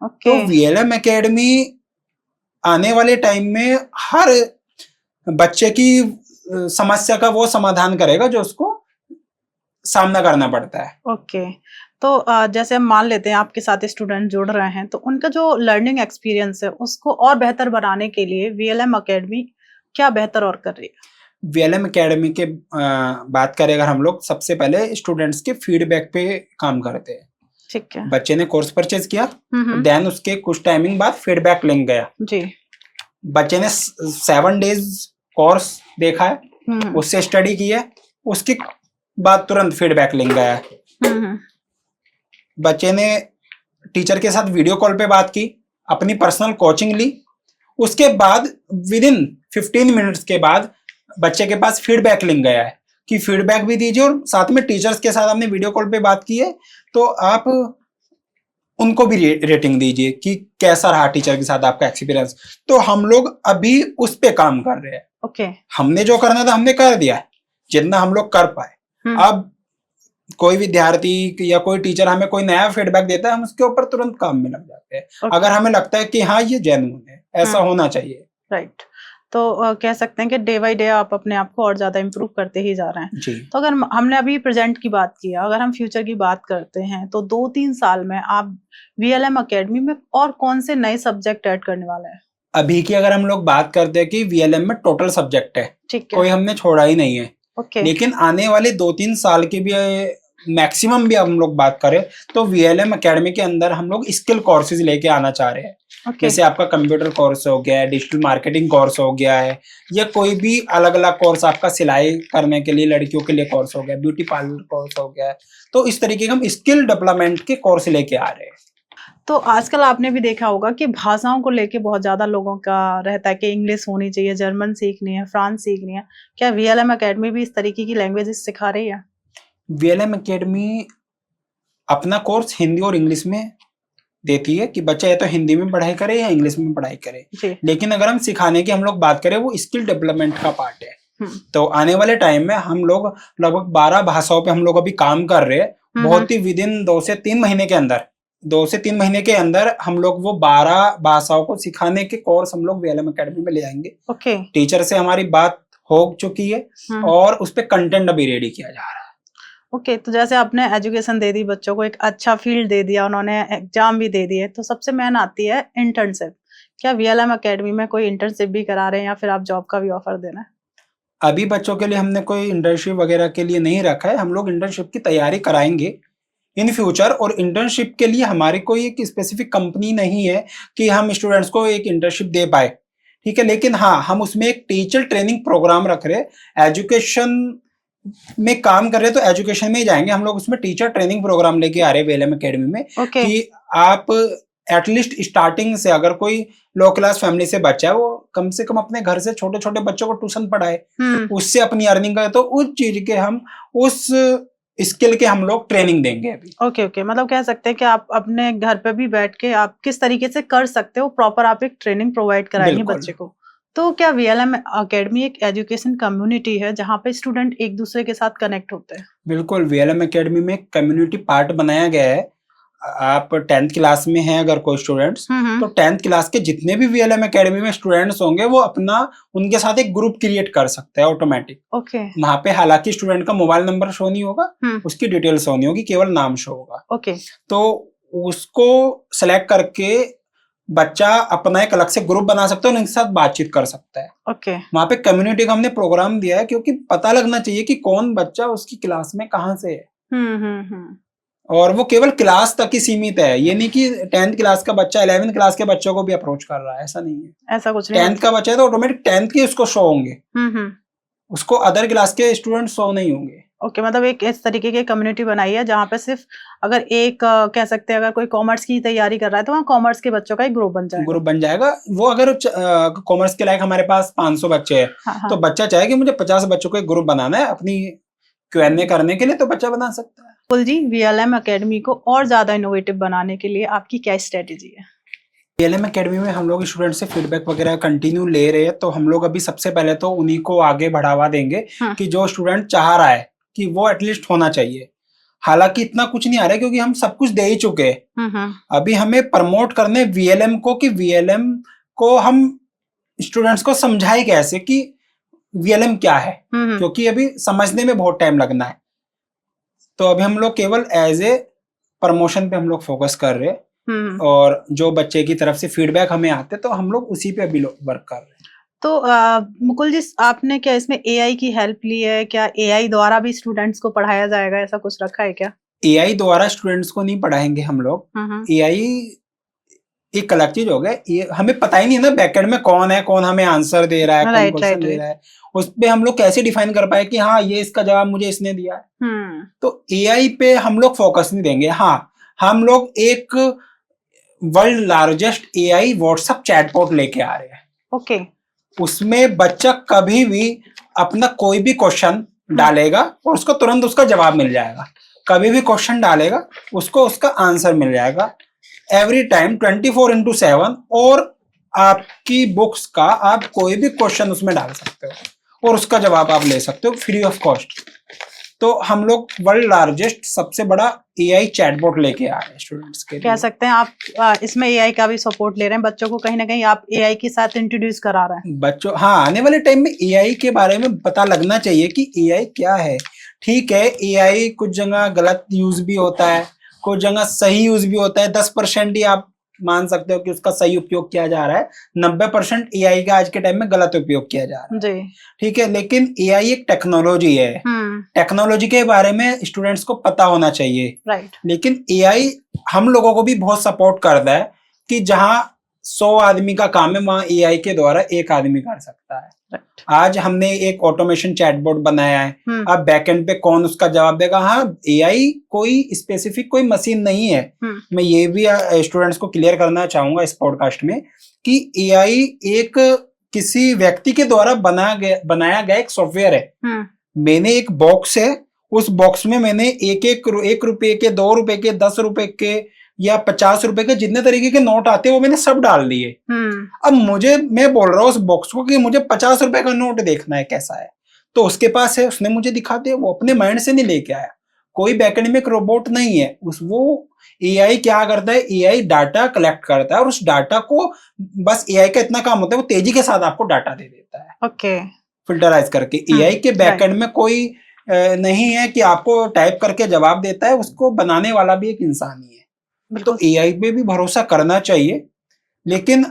तो VLM एकेडमी आने वाले टाइम में हर बच्चे की समस्या का वो समाधान करेगा जो उसको सामना करना पड़ता है। ओके। तो जैसे हम मान लेते हैं आपके साथ स्टूडेंट जुड़ रहे हैं, तो उनका जो लर्निंग एक्सपीरियंस है उसको और बेहतर बनाने के लिए VLM एकेडमी क्या बेहतर और कर रही है? VLM एकेडमी के बात करें अगर हम लोग, सबसे पहले स्टूडेंट्स के फीडबैक पे काम करते हैं। ठीक है। बच्चे ने कोर्स परचेज किया, देन उसके कुछ टाइमिंग बाद फीडबैक लिंक गया जी। बच्चे ने 7 डेज कोर्स देखा है, उससे स्टडी की है, उसके बाद तुरंत फीडबैक लिंक गया है। बच्चे ने टीचर के साथ वीडियो कॉल पे बात की, अपनी पर्सनल कोचिंग ली, उसके बाद विदिन 15 मिनट्स के बाद बच्चे के पास फीडबैक लिंक गया है कि फीडबैक भी दीजिए, और साथ में टीचर्स के साथ हमने वीडियो कॉल पे बात की है, तो आप उनको भी रेटिंग दीजिए कि कैसा रहा टीचर के साथ आपका एक्सपीरियंस। तो हम लोग अभी उस पे काम कर रहे हैं। ओके। हमने जो करना था हमने कर दिया है, जितना हम लोग कर पाए। अब कोई विद्यार्थी या कोई टीचर हमें कोई नया फीडबैक देता है, हम उसके ऊपर तुरंत काम में लग जाते हैं। अगर हमें लगता है कि हाँ ये जेन्युइन है, ऐसा होना चाहिए। राइट। तो कह सकते हैं कि डे बाय डे आप अपने आप को और ज्यादा इम्प्रूव करते ही जा रहे हैं जी। तो अगर हमने अभी प्रेजेंट की बात की, अगर हम फ्यूचर की बात करते हैं, तो 2-3 साल में आप VLM एकेडमी में और कौन से नए सब्जेक्ट ऐड करने वाले हैं? अभी की अगर हम लोग बात करते हैं कि VLM में टोटल सब्जेक्ट है, ठीक है, कोई हमने छोड़ा ही नहीं है। ओके। लेकिन आने वाले 2-3 साल की भी मैक्सिमम भी हम लोग बात करें तो VLM एकेडमी के अंदर हम लोग स्किल कोर्सेज लेके आना चाह रहे हैं। जैसे आपका कंप्यूटर कोर्स हो गया है, डिजिटल मार्केटिंग कोर्स हो गया है, या कोई भी अलग अलग कोर्स, आपका सिलाई करने के लिए लड़कियों के लिए कोर्स हो गया, ब्यूटी पार्लर कोर्स हो गया है। तो इस तरीके के हम स्किल डेवलपमेंट के कोर्स लेके आ रहे हैं। तो आजकल आपने भी देखा होगा कि भाषाओं को लेके बहुत ज्यादा लोगों का रहता है कि इंग्लिश होनी चाहिए, जर्मन सीखनी है, फ्रांस सीखनी है। क्या VLM एकेडमी भी इस तरीके की लैंग्वेजेस सिखा रही है? VLM एकेडमी अपना कोर्स हिंदी और इंग्लिश में देती है कि बच्चा या तो हिंदी में पढ़ाई करे या इंग्लिश में पढ़ाई करे। लेकिन अगर हम सिखाने की हम लोग बात करें, वो स्किल डेवलपमेंट का पार्ट है। तो आने वाले टाइम में हम लोग लगभग 12 भाषाओं पे हम लोग अभी काम कर रहे हैं। बहुत ही विदिन 2 से 3 महीने के अंदर हम लोग वो 12 भाषाओं को सिखाने के कोर्स हम लोग VLM एकेडमी में ले आएंगे। ओके। टीचर से हमारी बात हो चुकी है और उस पर कंटेंट अभी रेडी किया जा रहा है। ओके। तो जैसे आपने एजुकेशन दे दी, बच्चों को एक अच्छा फील्ड दे दिया, उन्होंने एग्जाम भी दे दिए, तो सबसे मेन आती है इंटर्नशिप। क्या VLM एकेडमी में कोई इंटर्नशिप भी करा रहे हैं या फिर आप जॉब का भी ऑफर देना है? अभी बच्चों के लिए हमने कोई इंटर्नशिप वगैरह के लिए नहीं रखा है। हम लोग इंटर्नशिप की तैयारी कराएंगे इन फ्यूचर, और इंटर्नशिप के लिए हमारी कोई एक स्पेसिफिक कंपनी नहीं है कि हम स्टूडेंट्स को एक इंटर्नशिप दे पाए, ठीक है। लेकिन हाँ, हम उसमें एक टीचर ट्रेनिंग प्रोग्राम रख रहे हैं। एजुकेशन में काम कर रहे हैं तो एजुकेशन में ही जाएंगे हम लोग, उसमें टीचर ट्रेनिंग प्रोग्राम लेके आ रहे हैं VLM एकेडमी में। कि आप एटलीस्ट स्टार्टिंग से अगर कोई लो क्लास फैमिली से बच्चा है वो कम से कम अपने घर से छोटे छोटे बच्चों को ट्यूशन पढ़ाए, उससे अपनी अर्निंग करे, तो उस चीज के हम उस स्किल के हम लोग ट्रेनिंग देंगे अभी। ओके, मतलब कह सकते हैं कि आप अपने घर पे भी बैठ के आप किस तरीके से कर सकते हो, प्रॉपर आप एक ट्रेनिंग प्रोवाइड कराएंगे बच्चे को। तो क्या वीएलएम अकेडमी एक एजुकेशन कम्युनिटी है जहाँ पे स्टूडेंट एक दूसरे के साथ कनेक्ट होते हैं? बिल्कुल, वीएलएम अकेडमी में कम्युनिटी पार्ट बनाया गया है। आप 10th क्लास में हैं अगर कोई स्टूडेंट्स, तो 10th क्लास के जितने भी वीएलएम अकेडमी में स्टूडेंट्स होंगे वो अपना उनके साथ एक ग्रुप क्रिएट कर सकते हैं ऑटोमेटिक। ओके। वहां पे हालांकि स्टूडेंट का मोबाइल नंबर शो नहीं होगा, उसकी डिटेल शो नहीं होगी, केवल नाम शो होगा। ओके। तो उसको सेलेक्ट करके बच्चा अपना एक अलग से ग्रुप बना सकता है और उनके साथ बातचीत कर सकता है। ओके। वहां पे कम्युनिटी का हमने प्रोग्राम दिया है क्योंकि पता लगना चाहिए कि कौन बच्चा उसकी क्लास में कहाँ से है। और वो केवल क्लास तक ही सीमित है, ये नहीं कि 10th क्लास का बच्चा 11th क्लास के बच्चों को भी अप्रोच कर रहा है, ऐसा नहीं है। ऐसा कुछ नहीं। 10th का बच्चा है तो ऑटोमेटिक 10th के उसको शो होंगे, उसको अदर क्लास के स्टूडेंट शो नहीं होंगे। ओके, मतलब एक इस तरीके की कम्युनिटी बनाई है जहाँ पे सिर्फ अगर एक कह सकते हैं अगर कोई कॉमर्स की तैयारी कर रहा है तो वहाँ कॉमर्स के बच्चों का एक ग्रुप बन जाएगा। वो अगर कॉमर्स के लायक हमारे पास 500 बच्चे हैं, हाँ। तो बच्चा चाहे कि मुझे 50 बच्चों को एक ग्रुप बनाना है अपनी Q&A करने के लिए, तो बच्चा बना सकता है। मुकुल जी, वीएलएम अकेडमी को और ज्यादा इनोवेटिव बनाने के लिए आपकी क्या स्ट्रेटेजी है? वीएलएम अकेडमी में हम लोग स्टूडेंट से फीडबैक वगैरह कंटिन्यू ले रहे हैं, तो हम लोग अभी सबसे पहले तो उन्हीं को आगे बढ़ावा देंगे कि जो स्टूडेंट चाह रहा है कि वो एटलीस्ट होना चाहिए। हालांकि इतना कुछ नहीं आ रहा है क्योंकि हम सब कुछ दे ही चुके हैं। अभी हमें प्रमोट करने वीएलएम को, कि वीएलएम को हम स्टूडेंट्स को समझाए कैसे कि वीएलएम क्या है, क्योंकि अभी समझने में बहुत टाइम लगना है। तो अभी हम लोग केवल एज ए प्रमोशन पे हम लोग फोकस कर रहे हैं, और जो बच्चे की तरफ से फीडबैक हमें आते तो हम लोग उसी पे अभी वर्क कर रहे हैं। तो मुकुल जी, आपने क्या इसमें एआई की हेल्प ली है? क्या एआई द्वारा भी स्टूडेंट्स को पढ़ाया जाएगा, ऐसा कुछ रखा है क्या? एआई द्वारा स्टूडेंट्स को नहीं पढ़ाएंगे हम लोग। एआई एक अलग चीज हो गया, हमें पता ही नहीं है ना बैकएंड में कौन है, कौन हमें आंसर दे रहा है, कौन क्वेश्चन दे रहा है, उस पे हम लोग कैसे डिफाइन कर पाए कि हाँ ये इसका जवाब मुझे इसने दिया है। तो एआई पे हम लोग फोकस नहीं देंगे। हाँ, हम लोग एक world largest AI WhatsApp chatbot लेके आ रहे हैं। ओके। उसमें बच्चा कभी भी अपना कोई भी क्वेश्चन डालेगा और उसको तुरंत उसका जवाब मिल जाएगा। कभी भी क्वेश्चन डालेगा उसको उसका आंसर मिल जाएगा एवरी टाइम 24/7। और आपकी बुक्स का आप कोई भी क्वेश्चन उसमें डाल सकते हो और उसका जवाब आप ले सकते हो फ्री ऑफ कॉस्ट। तो हम लोग वर्ल्ड लार्जेस्ट सबसे बड़ा एआई चैटबॉट लेके आ रहे हैं स्टूडेंट्स के लिए। कह सकते हैं आप इसमें एआई का भी सपोर्ट ले रहे हैं, बच्चों को कहीं ना कहीं आप एआई के साथ इंट्रोड्यूस करा रहे हैं बच्चों। हाँ, आने वाले टाइम में एआई के बारे में पता लगना चाहिए कि एआई क्या है। ठीक है, एआई कुछ जगह गलत यूज भी होता है, कुछ जगह सही यूज भी होता है। 10% ही आप मान सकते हो कि उसका सही उपयोग किया जा रहा है, 90% एआई का आज के टाइम में गलत उपयोग किया जा रहा है। ठीक है, लेकिन एआई एक टेक्नोलॉजी है, टेक्नोलॉजी के बारे में स्टूडेंट्स को पता होना चाहिए। राइट। लेकिन एआई हम लोगों को भी बहुत सपोर्ट करता है कि जहां 100 आदमी का काम है वहां एआई के द्वारा एक आदमी कर सकता है। आज हमने एक ऑटोमेशन चैटबॉट बनाया है, अब बैकएंड पे कौन उसका जवाब देगा। हाँ, एआई कोई स्पेसिफिक कोई मशीन नहीं है। मैं ये भी स्टूडेंट्स को क्लियर करना चाहूंगा इस पॉडकास्ट में कि एआई एक किसी व्यक्ति के द्वारा बनाया गया एक सॉफ्टवेयर है। मैंने एक बॉक्स है, उस बॉक्स में मैंने एक रुपए के, 2 रुपए के, 10 रुपए के या 50 रुपए के जितने तरीके के नोट आते हैं वो मैंने सब डाल दिए। अब मैं बोल रहा हूँ उस बॉक्स को कि मुझे 50 रुपए का नोट देखना है कैसा है, तो उसके पास है, उसने मुझे दिखा दिया। वो अपने माइंड से नहीं लेके आया, कोई बैकएंड में एक रोबोट नहीं है। वो एआई क्या करता है, एआई डाटा कलेक्ट करता है और उस डाटा को बस एआई का इतना काम होता है वो तेजी के साथ आपको डाटा दे देता है। ओके। फिल्टराइज करके। एआई के बैकएंड में कोई नहीं है कि आपको टाइप करके जवाब देता है, उसको बनाने वाला भी एक इंसान ही है। तो एआई पे भी भरोसा करना चाहिए, लेकिन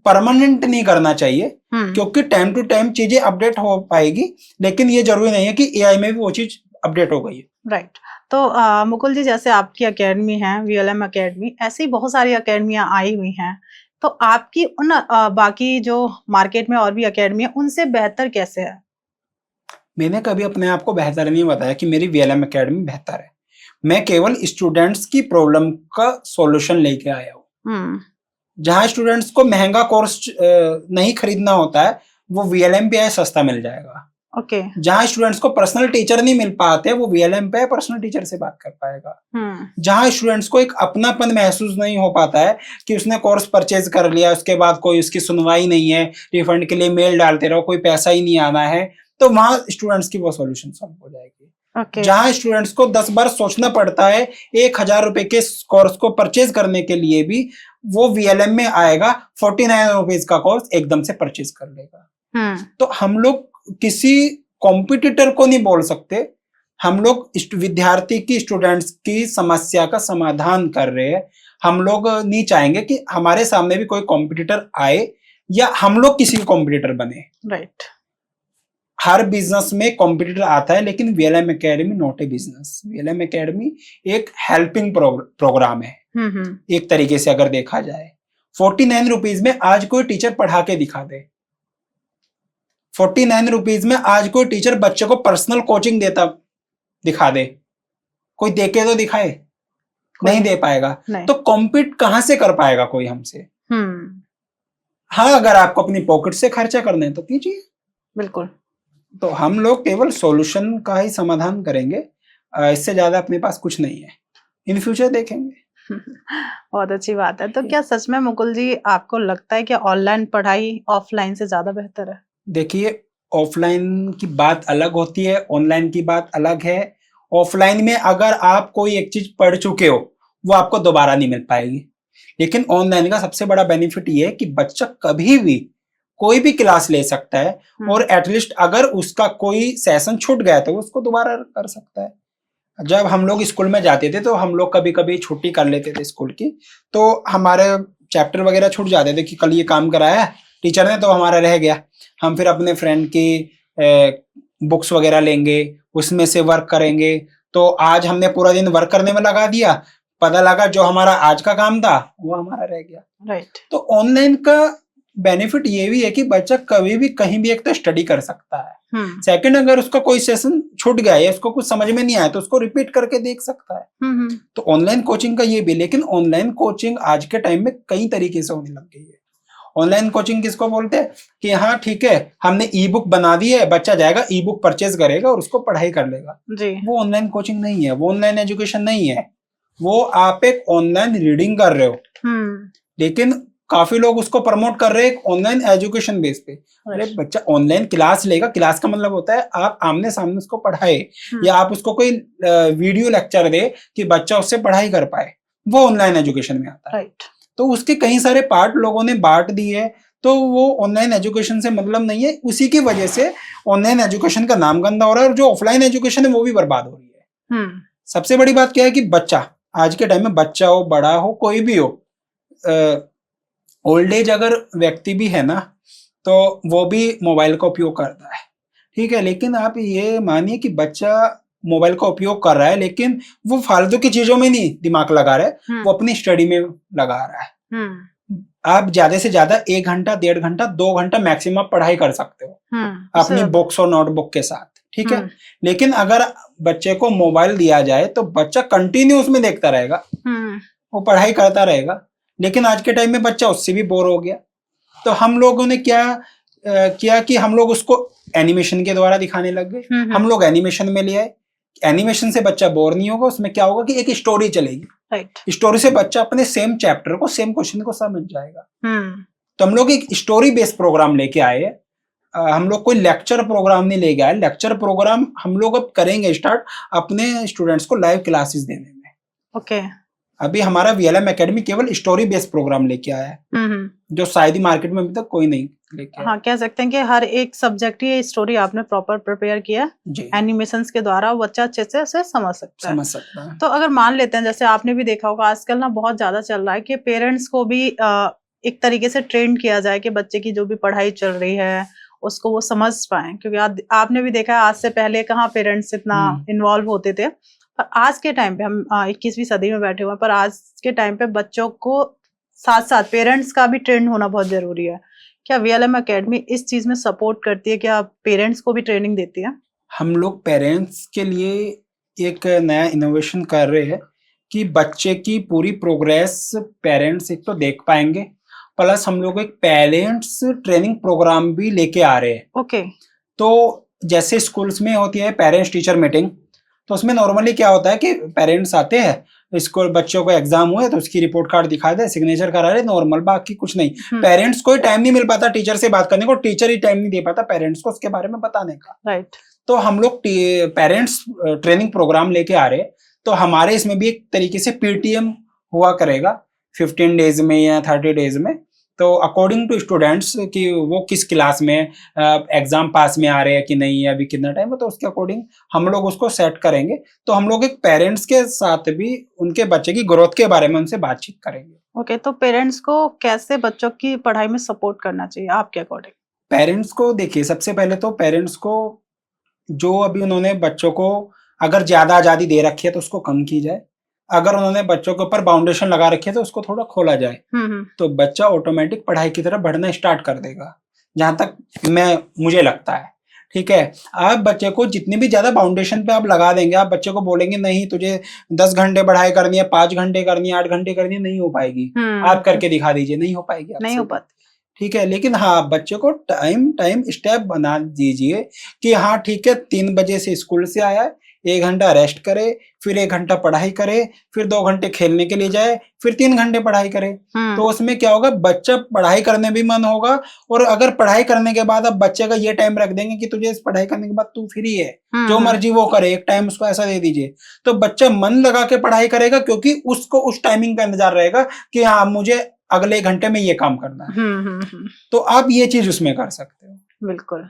परमानेंट नहीं करना चाहिए, क्योंकि टाइम टू टाइम चीजें अपडेट हो पाएगी, लेकिन ये जरूरी नहीं है कि एआई में भी वो चीज अपडेट हो गई है। राइट। तो मुकुल जी, जैसे आपकी अकेडमी है वीएलएम अकेडमी, ऐसी ही बहुत सारी अकेडमियां आई हुई हैं, तो आपकी उन बाकी जो मार्केट में और भी अकेडमी है उनसे बेहतर कैसे है? मैंने कभी अपने आप को बेहतर नहीं बताया कि मेरी वीएलएम अकेडमी बेहतर है। मैं केवल स्टूडेंट्स की प्रॉब्लम का सॉल्यूशन लेके आया हूँ। जहां स्टूडेंट्स को महंगा कोर्स नहीं खरीदना होता है, वो VLM पे सस्ता मिल जाएगा। ओके। जहां स्टूडेंट्स को पर्सनल टीचर नहीं मिल पाते, वो VLM पे पर्सनल टीचर से बात कर पाएगा। जहां स्टूडेंट्स को एक अपनापन महसूस नहीं हो पाता है कि उसने कोर्स परचेज कर लिया, उसके बाद कोई उसकी सुनवाई नहीं है, रिफंड के लिए मेल डालते रहो, कोई पैसा ही नहीं आना है, तो वहां स्टूडेंट्स की वो सॉल्यूशन सॉल्व हो जाएगी। Okay. जहां स्टूडेंट्स को 10 बार सोचना पड़ता है 1000 रुपए के कोर्स को परचेज करने के लिए भी, वो VLM में आएगा, 49 रुपीज का कोर्स एकदम से परचेज कर लेगा। तो हम लोग किसी कॉम्पिटिटर को नहीं बोल सकते, हम लोग विद्यार्थी की, स्टूडेंट्स की समस्या का समाधान कर रहे हैं। हम लोग नहीं चाहेंगे कि हमारे सामने भी कोई कॉम्पिटिटर आए या हम लोग किसी कॉम्पिटिटर बने। राइट। हर बिजनेस में कॉम्पिटिटर आता है, लेकिन VLM academy not a business. VLM academy एक हेल्पिंग प्रोग्राम है। एक तरीके से अगर देखा जाए, 49 रुपीज में आज कोई टीचर पढ़ा के दिखा दे, 49 रुपीज में आज कोई टीचर बच्चे को पर्सनल कोचिंग देता दिखा दे, कोई देके तो दिखाए, नहीं दे पाएगा। नहीं। तो कॉम्पीट कहां से कर पाएगा कोई हमसे? हाँ, अगर आपको अपनी पॉकेट से खर्चा करना है तो कीजिए, बिल्कुल। तो हम लोग केवल सॉल्यूशन का ही समाधान करेंगे, इससे ज्यादा अपने पास कुछ नहीं है। इन फ्यूचर देखेंगे। बहुत अच्छी बात है। तो क्या सच में मुकुल जी आपको लगता है कि ऑनलाइन पढ़ाई ऑफलाइन से ज्यादा बेहतर है? देखिए, ऑफलाइन की बात अलग होती है, ऑनलाइन की बात अलग है। ऑफलाइन में अगर आप कोई एक चीज पढ़ चुके हो, वो आपको दोबारा नहीं मिल पाएगी। लेकिन ऑनलाइन का सबसे बड़ा बेनिफिट ये है कि बच्चा कभी भी कोई भी क्लास ले सकता है, और एटलीस्ट अगर उसका कोई सेशन छूट गया तो उसको दोबारा कर सकता है। जब हम लोग स्कूल में जाते थे तो हम लोग कभी कभी छुट्टी कर लेते थे स्कूल की, तो हमारे चैप्टर वगैरह छूट जाते थे कि कल ये काम कराया टीचर ने, तो हमारा रह गया। हम फिर अपने फ्रेंड की बुक्स वगैरह लेंगे, उसमें से वर्क करेंगे। तो आज हमने पूरा दिन वर्क करने में लगा दिया, पता लगा जो हमारा आज का काम था वो हमारा रह गया। राइट। तो ऑनलाइन का बेनिफिट ये भी है कि बच्चा कभी भी कहीं भी एक तो स्टडी कर सकता है। सेकंड, अगर उसका कोई सेशन छूट गया है, उसको कुछ समझ में नहीं आया, तो उसको रिपीट करके देख सकता है। तो ऑनलाइन कोचिंग का ये भी। लेकिन ऑनलाइन कोचिंग आज के टाइम में कई तरीके से होने लग गई है। ऑनलाइन कोचिंग किसको बोलते हैं कि हाँ ठीक है, हमने ई बुक बना दी है, बच्चा जाएगा ई बुक परचेज करेगा और उसको पढ़ाई कर लेगा जी। वो ऑनलाइन कोचिंग नहीं है, वो ऑनलाइन एजुकेशन नहीं है। वो आप एक ऑनलाइन रीडिंग कर रहे हो, लेकिन काफी लोग उसको प्रमोट कर रहे हैं ऑनलाइन एजुकेशन बेस पे। अरे बच्चा ऑनलाइन क्लास लेगा, क्लास का मतलब होता है आप आमने सामने उसको पढ़ाए, या आप उसको कोई वीडियो लेक्चर दे कि बच्चा उससे पढ़ाई कर पाए, वो ऑनलाइन एजुकेशन में आता है। तो उसके कई सारे पार्ट लोगों ने बांट दिए है, तो वो ऑनलाइन एजुकेशन से मतलब नहीं है। उसी की वजह से ऑनलाइन एजुकेशन का नाम गंदा हो रहा है, और जो ऑफलाइन एजुकेशन है वो भी बर्बाद हो रही है। सबसे बड़ी बात क्या है कि बच्चा आज के टाइम में, बच्चा हो बड़ा हो कोई भी हो, ओल्ड एज अगर व्यक्ति भी है ना, तो वो भी मोबाइल का उपयोग करता है, ठीक है। लेकिन आप ये मानिए कि बच्चा मोबाइल का उपयोग कर रहा है, लेकिन वो फालतू की चीजों में नहीं दिमाग लगा रहा है, वो अपनी स्टडी में लगा रहा है। आप ज्यादा से ज्यादा 1 घंटा, 1.5 घंटा, 2 घंटा मैक्सिमम पढ़ाई कर सकते हो अपनी बुक्स और नोटबुक के साथ, ठीक है। लेकिन अगर बच्चे को मोबाइल दिया जाए तो बच्चा कंटिन्यू उसमें देखता रहेगा, वो पढ़ाई करता रहेगा। लेकिन आज के टाइम में बच्चा उससे भी बोर हो गया, तो हम लोगों ने क्या किया कि हम लोग उसको एनिमेशन के द्वारा दिखाने लग गए। हम लोग एनिमेशन में ले आए। एनिमेशन से बच्चा बोर नहीं होगा, उसमें क्या होगा कि एक स्टोरी चलेगी। स्टोरी से बच्चा अपने सेम चैप्टर को, सेम क्वेश्चन को समझ जाएगा। तो हम लोग एक स्टोरी बेस्ड प्रोग्राम लेके आए। हम लोग कोई लेक्चर प्रोग्राम नहीं ले गए। लेक्चर प्रोग्राम हम लोग अब करेंगे स्टार्ट अपने स्टूडेंट्स को लाइव क्लासेस देने में। ओके। अभी हमारा VLM एकेडमी केवल स्टोरी बेस्ड प्रोग्राम लेके आया है, जो शायद ही मार्केट में अभी तक कोई नहीं लेके आया। हाँ, कह सकते हैं कि हर एक सब्जेक्ट की स्टोरी आपने प्रॉपर प्रिपेयर किया एनिमेशंस के द्वारा, बच्चा अच्छे से उसे समझ सकता है। तो अगर मान लेते हैं, जैसे आपने भी देखा होगा आजकल ना बहुत ज्यादा चल रहा है कि पेरेंट्स को भी एक तरीके से ट्रेन किया जाए कि बच्चे की जो भी पढ़ाई चल रही है उसको वो समझ पाए, क्योंकि आपने भी देखा आज से पहले कहाँ पेरेंट्स इतना इन्वॉल्व होते थे। पर आज के टाइम पे हम 21वीं सदी में बैठे हुए हैं, पर आज के टाइम पे बच्चों को साथ साथ पेरेंट्स का भी ट्रेंड होना बहुत जरूरी है। क्या VLM एकेडमी इस चीज में सपोर्ट करती है? क्या पेरेंट्स को भी ट्रेनिंग देती है? हम लोग पेरेंट्स के लिए एक नया इनोवेशन कर रहे हैं कि बच्चे की पूरी प्रोग्रेस पेरेंट्स एक तो देख पाएंगे, प्लस हम लोग एक पेरेंट्स ट्रेनिंग प्रोग्राम भी लेके आ रहे हैं। ओके। तो जैसे स्कूल्स में होती है पेरेंट्स टीचर मीटिंग, तो उसमें नॉर्मली क्या होता है कि पेरेंट्स आते हैं, स्कूल बच्चों को एग्जाम हुए तो उसकी रिपोर्ट कार्ड दिखा दे, सिग्नेचर करा रहे, नॉर्मल, बाकी कुछ नहीं। पेरेंट्स को टाइम नहीं मिल पाता टीचर से बात करने को, टीचर ही टाइम नहीं दे पाता पेरेंट्स को उसके बारे में बताने का। राइट। तो हम लोग पेरेंट्स ट्रेनिंग प्रोग्राम लेके आ रहे, तो हमारे इसमें भी एक तरीके से पीटीएम हुआ करेगा 15 डेज में या 30 डेज में। तो अकॉर्डिंग टू स्टूडेंट्स कि वो किस क्लास में एग्जाम पास में आ रहे हैं कि नहीं है, अभी कितना टाइम है, तो उसके अकॉर्डिंग हम लोग उसको सेट करेंगे। तो हम लोग एक पेरेंट्स के साथ भी उनके बच्चे की ग्रोथ के बारे में उनसे बातचीत करेंगे। ओके, तो पेरेंट्स को कैसे बच्चों की पढ़ाई में सपोर्ट करना चाहिए आपके अकॉर्डिंग? पेरेंट्स को देखिए, सबसे पहले तो पेरेंट्स को जो अभी उन्होंने बच्चों को अगर ज्यादा आजादी दे रखी है तो उसको कम की जाए, अगर उन्होंने बच्चों के ऊपर बाउंडेशन लगा रखी है तो उसको थोड़ा खोला जाए, तो बच्चा ऑटोमेटिक पढ़ाई की तरफ बढ़ना स्टार्ट कर देगा, जहां तक मुझे लगता है। ठीक है, आप बच्चे को जितनी भी ज्यादा बाउंडेशन पे आप लगा देंगे, आप बच्चे को बोलेंगे नहीं तुझे 10 घंटे पढ़ाई करनी है, 5 घंटे करनी है, 8 घंटे करनी है, नहीं हो पाएगी। आप करके दिखा दीजिए, नहीं हो पाएगी, नहीं हो पाती। ठीक है, लेकिन हाँ बच्चे को टाइम स्टेप बना दीजिए कि हाँ ठीक है 3 बजे से स्कूल से आया है, 1 घंटा रेस्ट करे, फिर 1 घंटा पढ़ाई करे, फिर 2 घंटे खेलने के लिए जाए, फिर 3 घंटे पढ़ाई करे। तो उसमें क्या होगा, बच्चा पढ़ाई करने भी मन होगा, और अगर पढ़ाई करने के बाद अब बच्चे का ये टाइम रख देंगे कि तुझे इस पढ़ाई करने के बाद तू फ्री है, जो मर्जी वो करे, एक टाइम उसको ऐसा दे दीजिए, तो बच्चा मन लगा के पढ़ाई करेगा, क्योंकि उसको उस टाइमिंग का इंतजार रहेगा कि हाँ मुझे अगले घंटे में ये काम करना है। तो आप ये चीज उसमें कर सकते हो। बिल्कुल।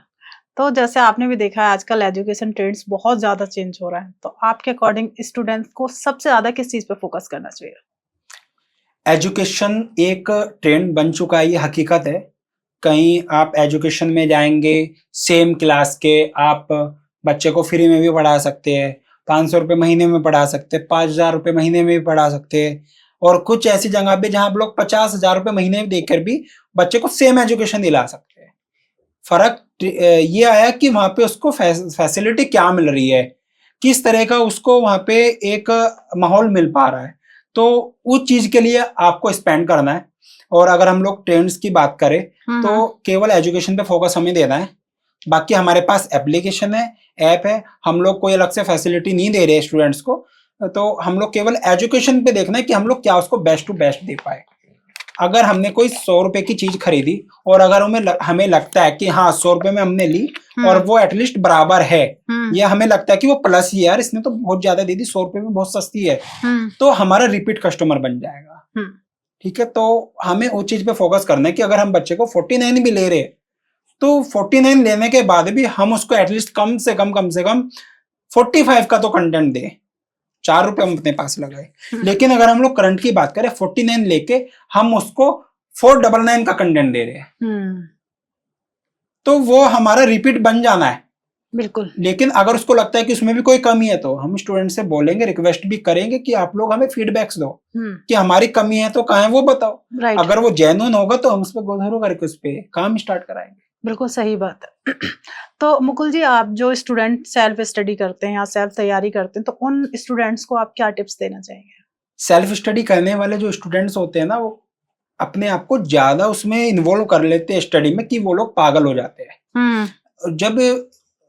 तो जैसे आपने भी देखा है आजकल एजुकेशन ट्रेंड्स बहुत ज्यादा चेंज हो रहा है, तो आपके अकॉर्डिंग स्टूडेंट्स को सबसे ज्यादा किस चीज पे फोकस करना चाहिए? एजुकेशन एक ट्रेंड बन चुका है, ये हकीकत है। कहीं आप एजुकेशन में जाएंगे, सेम क्लास के आप बच्चे को फ्री में भी पढ़ा सकते हैं, 500 रुपये महीने में पढ़ा सकते हैं, 5000 रुपये महीने में भी पढ़ा सकते हैं, और कुछ ऐसी जगह पे जहां आप लोग 50,000 रुपये महीने में देकर भी बच्चे को सेम एजुकेशन दिला सकते हैं। फर्क ये आया कि वहां पे उसको फैसिलिटी क्या मिल रही है, किस तरह का उसको वहां पे एक माहौल मिल पा रहा है, तो उस चीज के लिए आपको स्पेंड करना है। और अगर हम लोग ट्रेंड्स की बात करें तो केवल एजुकेशन पे फोकस हमें देना है, बाकी हमारे पास एप्लीकेशन है, ऐप है, हम लोग कोई अलग से फैसिलिटी नहीं दे रहे स्टूडेंट्स को, तो हम लोग केवल एजुकेशन पे देखना है कि हम लोग क्या उसको बेस्ट टू बेस्ट दे पाए। अगर हमने कोई 100 रुपए की चीज खरीदी और अगर हमें लगता है कि हाँ 100 रुपए में हमने ली और वो एटलीस्ट बराबर है, या हमें लगता है कि वो प्लस ही है, यार इसने तो बहुत ज्यादा दे दी, 100 रुपए में बहुत सस्ती है, तो हमारा रिपीट कस्टमर बन जाएगा। ठीक है, तो हमें उस चीज पे फोकस करना है कि अगर हम बच्चे को 49 भी ले रहे तो 49 लेने के बाद भी हम उसको एटलीस्ट कम से कम 45 का तो कंटेंट दे, 4 रुपए हम अपने पास लगाए। लेकिन अगर हम लोग करंट की बात करें 49 लेके हम उसको 499 का कंटेंट दे रहे हैं, तो वो हमारा रिपीट बन जाना है। बिल्कुल। लेकिन अगर उसको लगता है कि उसमें भी कोई कमी है तो हम स्टूडेंट से बोलेंगे, रिक्वेस्ट भी करेंगे कि आप लोग हमें फीडबैक्स दो कि हमारी कमी है तो कहाँ है वो बताओ। अगर वो जेन्युइन होगा तो हम उस पर गोधरो करके उस पर काम स्टार्ट कराएंगे। बिल्कुल सही बात है। तो मुकुल जी, आप जो स्टूडेंट सेल्फ स्टडी करते हैं या सेल्फ तैयारी करते हैं, तो उन स्टूडेंट्स को आप क्या टिप्स देना चाहेंगे? सेल्फ स्टडी करने वाले जो स्टूडेंट्स होते हैं ना, वो अपने आप को ज्यादा उसमें इन्वॉल्व कर लेते हैं स्टडी में कि वो लोग पागल हो जाते हैं। जब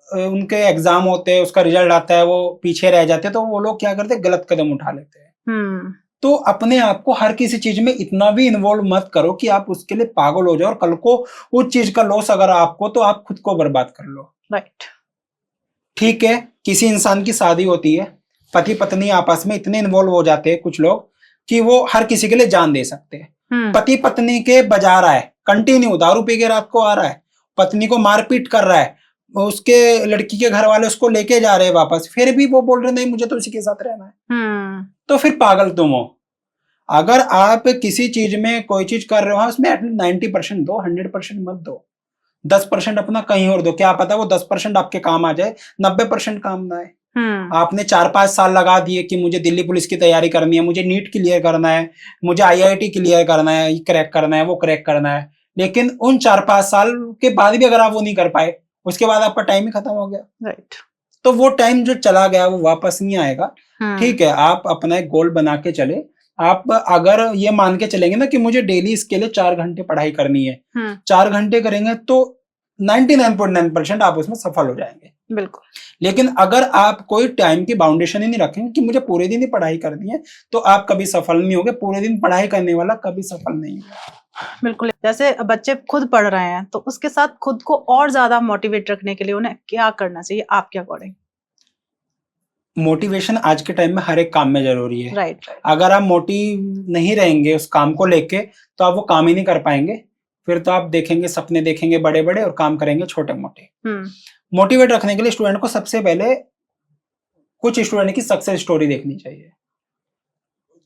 उनके एग्जाम होते हैं, उसका रिजल्ट आता है, वो पीछे रह जाते हैं, तो वो लोग क्या करते हैं, गलत कदम उठा लेते हैं। तो अपने आप को हर किसी चीज में इतना भी इन्वॉल्व मत करो कि आप उसके लिए पागल हो जाओ और कल को उस चीज का लॉस अगर आपको, तो आप खुद को बर्बाद कर लो। राइट। ठीक है, किसी इंसान की शादी होती है, पति पत्नी आपस में इतने इन्वॉल्व हो जाते हैं कुछ लोग कि वो हर किसी के लिए जान दे सकते हैं। पति पत्नी के बजा रहा है, कंटिन्यू दारू पी के रात को आ रहा है, पत्नी को मारपीट कर रहा है, उसके लड़की के घर वाले उसको लेके जा रहे हैं वापस, फिर भी वो बोल रहे नहीं मुझे तो उसी के साथ रहना है। तो फिर पागल तुम हो। अगर आप किसी चीज में कोई चीज कर रहे हो, उसमें एटलीस्ट 90% दो, 100% मत दो। 10% अपना कहीं और दो, क्या पता वो 10% आपके काम आ जाए, 90% काम ना आए। आपने 4-5 साल लगा दिए कि मुझे दिल्ली पुलिस की तैयारी करनी है, मुझे नीट क्लियर करना है, मुझे IIT क्लियर करना है, ये क्रैक करना है, वो क्रैक करना है, लेकिन उन 4-5 साल के बाद भी अगर आप वो नहीं कर पाए, उसके बाद आपका टाइम ही खत्म हो गया। राइट। तो वो टाइम जो चला गया वो वापस नहीं आएगा। ठीक है, आप अपना एक गोल बना के चले। आप अगर ये मान के चलेंगे ना कि मुझे डेली इसके लिए 4 घंटे पढ़ाई करनी है, 4 घंटे करेंगे तो 99.9% आप उसमें सफल हो जाएंगे। बिल्कुल। लेकिन अगर आप कोई टाइम की बाउंडेशन ही नहीं रखेंगे कि मुझे पूरे दिन ही पढ़ाई करनी है, तो आप कभी सफल नहीं होगे। पूरे दिन पढ़ाई करने वाला कभी सफल नहीं होगा। बिल्कुल। जैसे बच्चे खुद पढ़ रहे हैं तो उसके साथ खुद को और ज्यादा मोटिवेट रखने के लिए उन्हें क्या करना चाहिए आपके अकॉर्डिंग? मोटिवेशन आज के टाइम में हर एक काम में जरूरी है। राइट। अगर आप मोटिव नहीं रहेंगे उस काम को लेके तो आप वो काम ही नहीं कर पाएंगे। फिर तो आप देखेंगे, सपने देखेंगे बड़े बड़े और काम करेंगे छोटे मोटे। मोटिवेट रखने के लिए स्टूडेंट को सबसे पहले कुछ स्टूडेंट की सक्सेस स्टोरी देखनी चाहिए,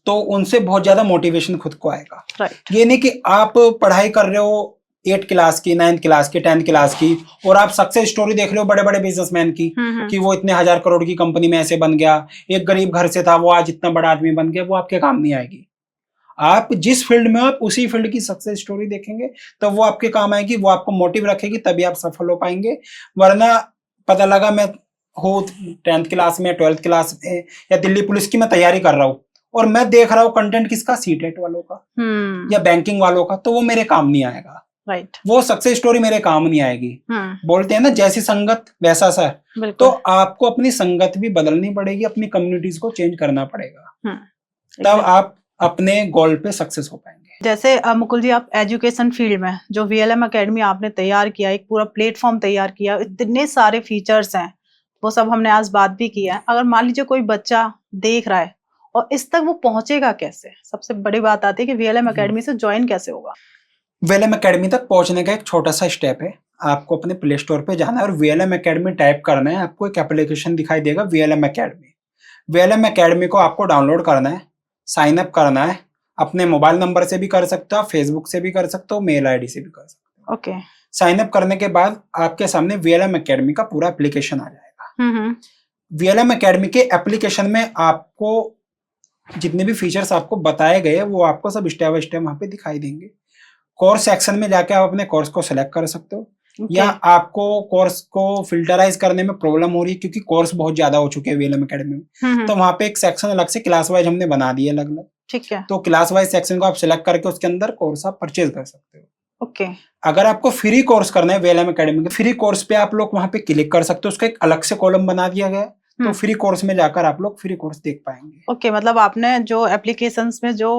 तो उनसे बहुत ज्यादा मोटिवेशन खुद को आएगा। राइट। ये नहीं कि आप पढ़ाई कर रहे हो 8th क्लास की, 9th क्लास की, 10th क्लास की और आप सक्सेस स्टोरी देख रहे हो बड़े बड़े बिजनेसमैन की कि वो इतने 1000 करोड़ की कंपनी में ऐसे बन गया, एक गरीब घर से था वो आज इतना बड़ा आदमी बन गया। वो आपके काम नहीं आएगी। आप जिस फील्ड में आप उसी फील्ड की सक्सेस स्टोरी देखेंगे तो वो आपके काम आएगी, वो आपको मोटिव रखेगी, तभी आप सफल हो पाएंगे। वरना पता लगा मैं हूँ 10th क्लास में, 12th क्लास में या दिल्ली पुलिस की मैं तैयारी कर रहा हूँ और मैं देख रहा हूँ कंटेंट किसका, सीटेट वालों का या बैंकिंग वालों का, तो वो मेरे काम नहीं आएगा। राइट। वो सक्सेस स्टोरी मेरे काम नहीं आएगी। बोलते हैं ना जैसी संगत वैसा असर। तो आपको अपनी संगत भी बदलनी पड़ेगी, अपनी कम्युनिटीज को चेंज करना पड़ेगा, तब आप अपने गोल पे सक्सेस हो पाएंगे। जैसे मुकुल जी, आप एजुकेशन फील्ड में जो VLM एकेडमी आपने तैयार किया, एक पूरा प्लेटफॉर्म तैयार किया, इतने सारे फीचर्स हैं, वो सब हमने आज बात भी किया है। अगर मान लीजिए कोई बच्चा देख रहा है और इस तक वो पहुंचेगा कैसे? सबसे बड़ी बात आती है कि VLM एकेडमी से ज्वाइन कैसे होगा? VLM एकेडमी तक पहुंचने का एक छोटा सा स्टेप है। आपको अपने प्ले स्टोर पे जाना है और VLM एकेडमी टाइप करना है। आपको एक एप्लीकेशन दिखाई देगा VLM एकेडमी। VLM एकेडमी को आपको डाउनलोड करना है, साइन अप करना है। अपने मोबाइल नंबर से भी कर सकते हो, फेसबुक से भी कर सकते हो, मेल आईडी से भी कर सकते हो। ओके। साइन अप करने के बाद आपके सामने VLM एकेडमी का पूरा एप्लीकेशन आ जाएगा। VLM एकेडमी के एप्लीकेशन में आपको जितने भी फीचर्स आपको बताए गए वो आपको सब स्टेप बाय स्टेप वहां पे दिखाई देंगे। कोर्स सेक्शन में जाके आप अपने कोर्स को सिलेक्ट कर सकते हो। या आपको कोर्स को फिल्टराइज करने में प्रॉब्लम हो रही है क्योंकि कोर्स बहुत ज्यादा हो चुके हैं VLM एकेडमी में, तो वहां पे एक सेक्शन अलग से क्लास वाइज हमने बना दिए अलग अलग। ठीक है। तो क्लास वाइज सेक्शन को आप सिलेक्ट करके उसके अंदर कोर्स आप परचेज कर सकते हो। ओके। अगर आपको फ्री कोर्स करना है VLM एकेडमी के फ्री कोर्स पे आप लोग वहां पे क्लिक कर सकते हो। उसका एक अलग से कॉलम बना दिया गया है, तो फ्री कोर्स में जाकर आप लोग फ्री कोर्स देख पाएंगे। ओके, मतलब आपने जो एप्लीकेशंस में जो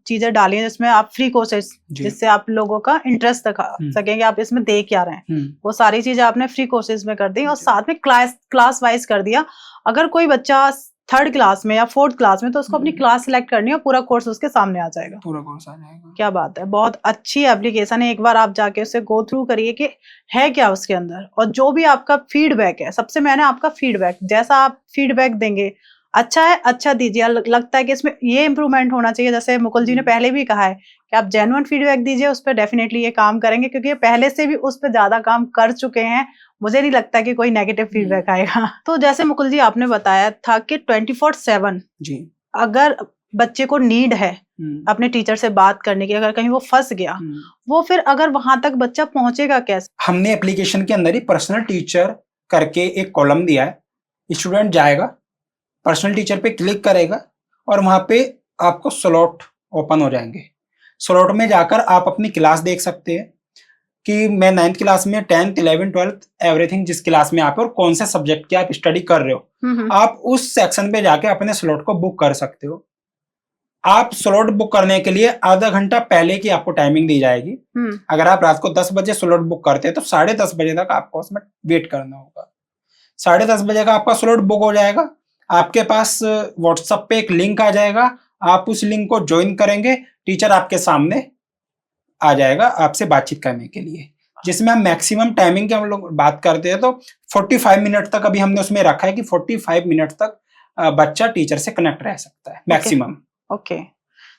चीजें डाली हैं जिसमें आप फ्री कोर्सेज, जिससे आप लोगों का इंटरेस्ट दिखा सकेंगे आप इसमें देख क्या रहे हैं, वो सारी चीजें आपने फ्री कोर्सेज में कर दी और साथ में क्लास वाइज कर दिया। अगर कोई बच्चा 3rd क्लास में या 4th क्लास में, तो उसको अपनी क्लास सिलेक्ट करनी है, पूरा कोर्स उसके सामने आ जाएगा। पूरा कोर्स आ जाएगा। क्या बात है, बहुत अच्छी एप्लीकेशन है। एक बार आप जाके उसे गो थ्रू करिए कि है क्या उसके अंदर, और जो भी आपका फीडबैक है, सबसे मैंने आपका फीडबैक, जैसा आप फीडबैक देंगे अच्छा है, अच्छा दीजिए। लगता है कि इसमें ये इम्प्रूवमेंट होना चाहिए, जैसे मुकुल जी ने पहले भी कहा है कि आप जेन्युइन फीडबैक दीजिए, उस पर डेफिनेटली ये काम करेंगे, क्योंकि ये पहले से भी उस पर ज्यादा काम कर चुके हैं। मुझे नहीं लगता कि कोई नेगेटिव फीडबैक आएगा। तो जैसे मुकुल जी आपने बताया था कि 24/7 जी अगर बच्चे को नीड है अपने टीचर से बात करने की, अगर कहीं वो फंस गया, वो फिर अगर वहां तक बच्चा पहुंचेगा कैसे? हमने एप्लीकेशन के अंदर ही पर्सनल टीचर करके एक कॉलम दिया है। स्टूडेंट जाएगा, पर्सनल टीचर पे क्लिक करेगा और वहां पे आपको स्लॉट ओपन हो जाएंगे। स्लॉट में जाकर आप अपनी क्लास देख सकते हैं कि मैं 9th क्लास में, 10th 11th 12th एवरीथिंग जिस क्लास में आप और कौन से सब्जेक्ट की आप स्टडी कर रहे हो, आप उस सेक्शन पे जाके अपने स्लॉट को बुक कर सकते हो। आप स्लॉट बुक करने के लिए आधा घंटा पहले की आपको टाइमिंग दी जाएगी। अगर आप रात को 10 बजे स्लॉट बुक करते हैं तो 10:30 बजे तक आपको उसमें वेट करना होगा। 10:30 बजे का आपका स्लॉट बुक हो जाएगा। आपके पास व्हाट्सएप पे एक लिंक आ जाएगा, आप उस लिंक को ज्वाइन करेंगे, टीचर आपके सामने आ जाएगा आपसे बातचीत करने के लिए, जिसमें हम मैक्सिमम टाइमिंग की हम लोग बात करते हैं तो 45 मिनट तक अभी हमने उसमें रखा है कि 45 मिनट तक बच्चा टीचर से कनेक्ट रह सकता है मैक्सिमम। ओके,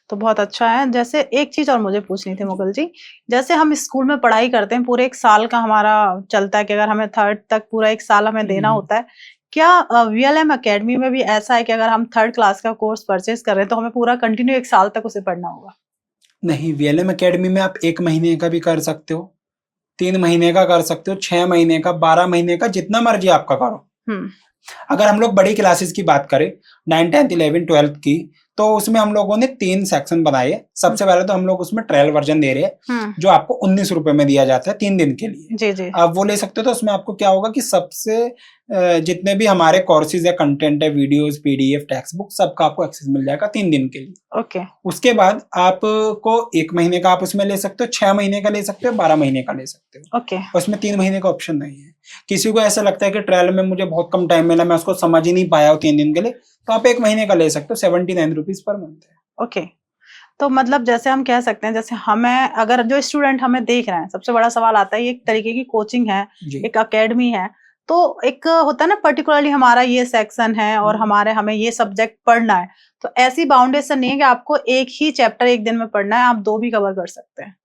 तो बहुत अच्छा है। जैसे एक चीज और मुझे पूछनी थी मुकुल जी, जैसे हम स्कूल में पढ़ाई करते हैं, पूरे 1 साल का हमारा चलता है कि अगर हमें 3rd तक पूरा 1 साल हमें देना होता है, क्या VLM एकेडमी में भी ऐसा है कि अगर हम 3rd क्लास का कोर्स परचेज कर रहे हैं तो हमें पूरा कंटिन्यू 1 साल तक उसे पढ़ना होगा? नहीं, VLM एकेडमी में आप 1 महीने का भी कर सकते हो, 3 महीने का कर सकते हो, 6 महीने का, 12 महीने का, जितना मर्जी आपका करो। अगर हम लोग बड़ी क्लासेस की बात करें 9, 10, 11, 12 की, तो उसमें हम लोगों ने 3 सेक्शन बनाए हैं। सबसे पहले तो हम लोग उसमें ट्रायल वर्जन दे रहे हैं जो आपको 19 रुपए में दिया जाता है 3 दिन के लिए। जी जी। आप वो ले सकते हो। तो उसमें आपको क्या होगा कि सबसे जितने भी हमारे कोर्सेज है, कंटेंट है, वीडियोस, पीडीएफ, टेक्स्ट बुक, सबका आपको एक्सेस मिल जाएगा 3 दिन के लिए। ओके। उसके बाद आपको 1 महीने का आप उसमें ले सकते हो, 6 महीने का ले सकते हो, 12 महीने का ले सकते हो। ओके। उसमें 3 महीने का ऑप्शन नहीं है। किसी को ऐसा लगता है कि ट्रायल में मुझे बहुत कम टाइम मिला, मैं उसको समझ ही नहीं पाया 3 दिन के लिए, तो आप 1 महीने का ले सकते हो। 79 रुपीज पर मंथ है। ओके। तो मतलब जैसे हम कह सकते हैं, जैसे हमें अगर जो स्टूडेंट हमें देख रहे हैं, सबसे बड़ा सवाल आता है, ये एक तरीके की कोचिंग है, एक अकेडमी है, तो एक होता है ना पर्टिकुलरली हमारा ये सेक्शन है और हमें ये सब्जेक्ट पढ़ना है, तो ऐसी बाउंडेशन नहीं है कि आपको एक ही चैप्टर एक दिन में पढ़ना है, आप 2 भी कवर कर सकते हैं।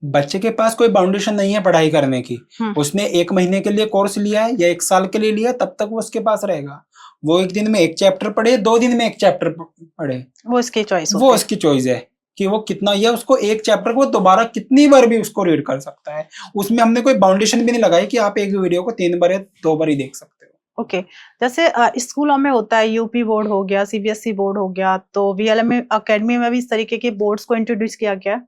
बच्चे के पास कोई बाउंडेशन नहीं है पढ़ाई करने की। उसने 1 महीने के लिए कोर्स लिया है या 1 साल के लिए लिया, तब तक वो उसके पास रहेगा। वो 1 दिन में 1 चैप्टर पढ़े, 2 दिन में 1 चैप्टर पढ़े, वो उसकी चॉइस वो उसकी चॉइस है कि वो कितना, या उसको 1 चैप्टर को दोबारा कितनी बार भी उसको रीड कर सकता है। उसमें हमने कोई बाउंडेशन भी नहीं लगाई कि आप एक वीडियो को 3 बार या 2 बार ही देख सकते हो। ओके। जैसे स्कूलों में होता है, यूपी बोर्ड हो गया, सीबीएसई बोर्ड हो गया, तो वीएलएम अकेडमी में भी इस तरीके के बोर्ड्स को इंट्रोड्यूस किया गया है।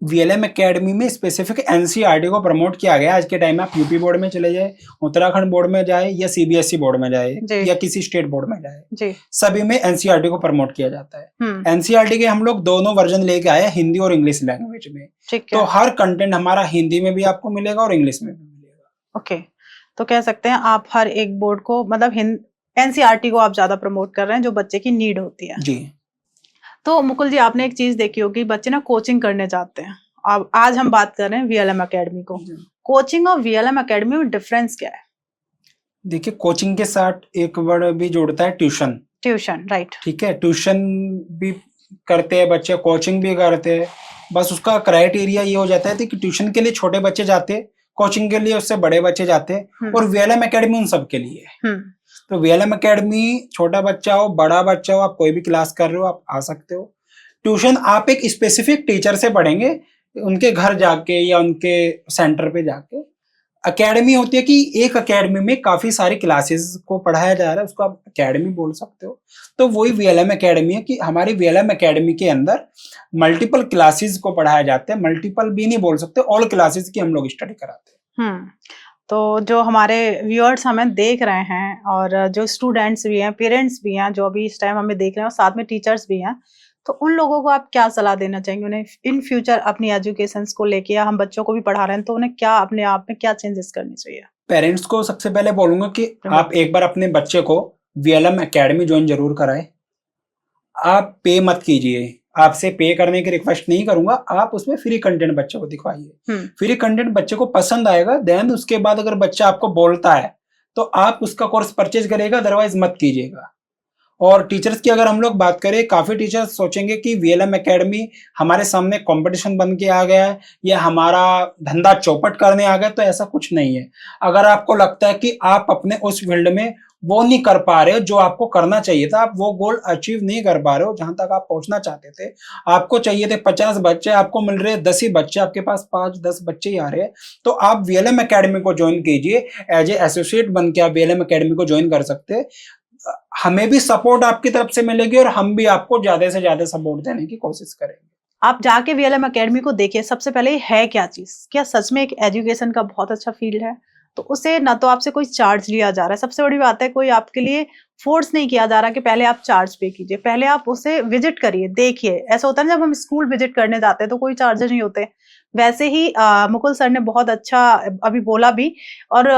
वीएलएम एकेडमी में स्पेसिफिक एनसीईआरटी को प्रमोट किया गया। आज के टाइम में आप यूपी बोर्ड में चले जाए, उत्तराखंड बोर्ड में जाए, या सीबीएसई बोर्ड में जाए, या किसी स्टेट बोर्ड में जाए, सभी में एनसीईआरटी को प्रमोट किया जाता है। एनसीईआरटी के हम लोग दोनों वर्जन लेके आए, हिंदी और इंग्लिश लैंग्वेज में। तो हर कंटेंट हमारा हिंदी में भी आपको मिलेगा और इंग्लिश में भी मिलेगा। ओके। तो कह सकते हैं आप हर एक बोर्ड को, मतलब एनसीईआरटी को आप ज्यादा प्रमोट कर रहे हैं, जो बच्चे की नीड होती है। जी। तो मुकुल जी, आपने एक चीज देखी होगी, बच्चे ना कोचिंग करने जाते हैं। अब आज हम बात कर रहे हैं वीएलएम एकेडमी को। कोचिंग और वीएलएम एकेडमी में डिफरेंस क्या है? देखिए, कोचिंग के साथ एक वर्ड भी जोड़ता है, ट्यूशन। Tuition, right. ठीक है, ट्यूशन भी करते हैं बच्चे, कोचिंग भी करते हैं। बस उसका क्राइटेरिया ये हो जाता है कि ट्यूशन के लिए छोटे बच्चे जाते हैं, कोचिंग के लिए उससे बड़े बच्चे जाते हैं, और वीएलएम एकेडमी उन सब के लिए है। तो वीएलएम एकेडमी छोटा बच्चा हो, बड़ा बच्चा हो, आप कोई भी क्लास कर रहे हो, आप आ सकते हो। ट्यूशन आप एक स्पेसिफिक टीचर से पढ़ेंगे, उनके घर जाके या उनके सेंटर पे जाके। एकेडमी होती है कि एक एकेडमी में काफी सारी क्लासेस को पढ़ाया जा रहा है, उसको आप एकेडमी बोल सकते हो। तो वही वीएलएम एकेडमी है कि हमारी वीएलएम एकेडमी के अंदर मल्टीपल क्लासेस को पढ़ाया जाता है। मल्टीपल भी नहीं बोल सकते, ऑल क्लासेस की हम लोग स्टडी कराते हैं। तो जो हमारे व्यूअर्स हमें देख रहे हैं, और जो स्टूडेंट्स भी हैं, पेरेंट्स भी हैं, जो अभी इस टाइम हमें देख रहे हैं, और साथ में टीचर्स भी हैं, तो उन लोगों को आप क्या सलाह देना चाहेंगे? उन्हें इन फ्यूचर अपनी एजुकेशन को लेके, या हम बच्चों को भी पढ़ा रहे हैं, तो उन्हें क्या अपने आप में क्या चेंजेस करनी चाहिए? पेरेंट्स को सबसे पहले बोलूंगा कि आप एक बार अपने बच्चे को वीएलएम एकेडमी ज्वाइन जरूर कराएं। आप पे मत कीजिए, आपसे पे करने की रिक्वेस्ट नहीं करूंगा, आप उसमें फ्री कंटेंट बच्चे को दिखवाइए। फ्री कंटेंट बच्चे को पसंद आएगा, देन उसके बाद अगर बच्चा आपको बोलता है तो आप उसका कोर्स परचेज करेगा, अदरवाइज मत कीजिएगा। और टीचर्स की अगर हम लोग बात करें, काफी टीचर्स सोचेंगे कि वीएलएम एकेडमी हमारे सामने कंपटीशन बन के आ गया है या हमारा धंधा चौपट करने आ गया, तो ऐसा कुछ नहीं है। अगर आपको लगता है कि आप अपने उस फील्ड में वो नहीं कर पा रहे हो जो आपको करना चाहिए था, आप वो गोल अचीव नहीं कर पा रहे हो जहां तक आप पहुंचना चाहते थे, आपको चाहिए थे 50 बच्चे, आपको मिल रहे 10 ही बच्चे, आपके पास 5-10 बच्चे ही आ रहे हैं, तो आप वीएलएम एकेडमी को ज्वाइन कीजिए। एज ए एसोसिएट बन के आप वीएलएम एकेडमी को ज्वाइन कर सकते हैं। हमें भी सपोर्ट आपकी तरफ से मिलेगी और हम भी आपको ज्यादा से ज्यादा सपोर्ट देने की कोशिश करेंगे। आप जाके वीएलएम एकेडमी को देखिए। सबसे पहले है क्या चीज, क्या सच में एक एजुकेशन का बहुत अच्छा फील्ड है? तो उसे ना तो आपसे कोई चार्ज लिया जा रहा है, सबसे बड़ी बात है, कोई आपके लिए फोर्स नहीं किया जा रहा कि पहले आप चार्ज पे कीजिए। पहले आप उसे विजिट करिए, देखिए। ऐसा होता है ना, जब हम स्कूल विजिट करने जाते हैं तो कोई चार्जेस नहीं होते, वैसे ही मुकुल सर ने बहुत अच्छा अभी बोला भी, और